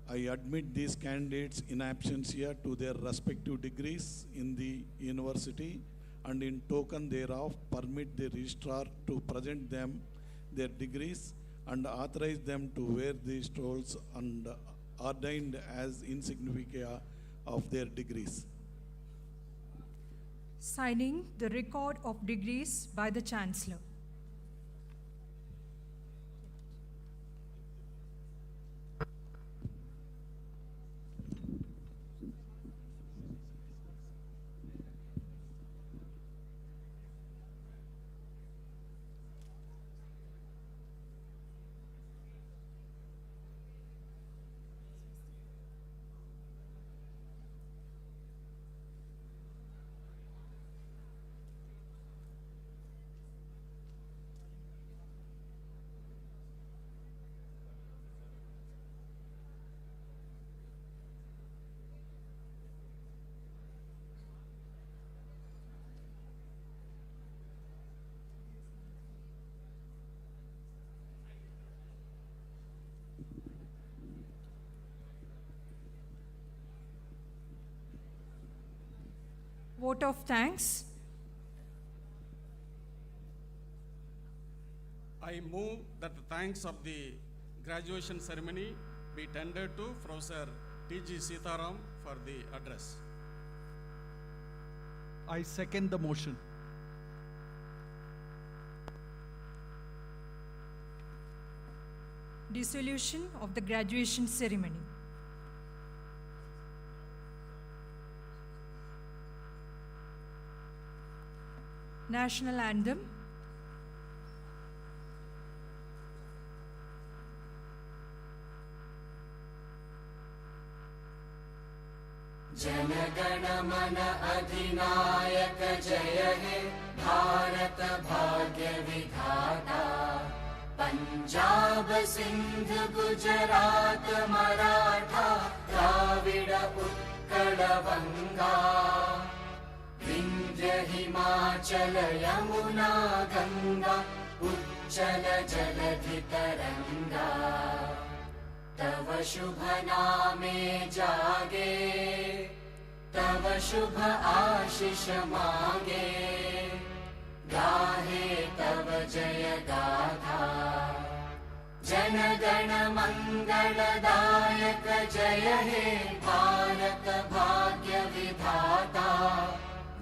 I admit these candidates in absentia to their respective degrees in the university, and in token thereof permit the registrar to present them their degrees and authorize them to wear these roles and ordained as insignifica of their degrees. Signing the record of degrees by the Chancellor. Vote of thanks. I move that the thanks of the graduation ceremony be tendered to Professor T.G. Sitaram for the address. I second the motion. Dissolution of the graduation ceremony. National Anthem. जनगण मन अधिनायक जय हे भारत भाग्य विधाता पंजाब सिंध गुजरात मराठा द्राविड उत्कल बंगा विंध्य हिमाचल यमुना गंगा उच्चल जलधि तरंगा तव शुभ नामे जागे तव शुभ आशीष मांगे गाहे तव जय गाथा जन गण मंगलदायक जय हे भारत भाग्य विधाता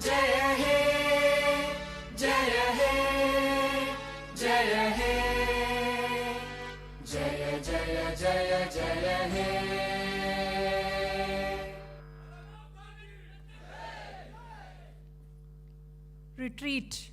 जय हे जय हे जय हे जय जय जय जय हे Retreat.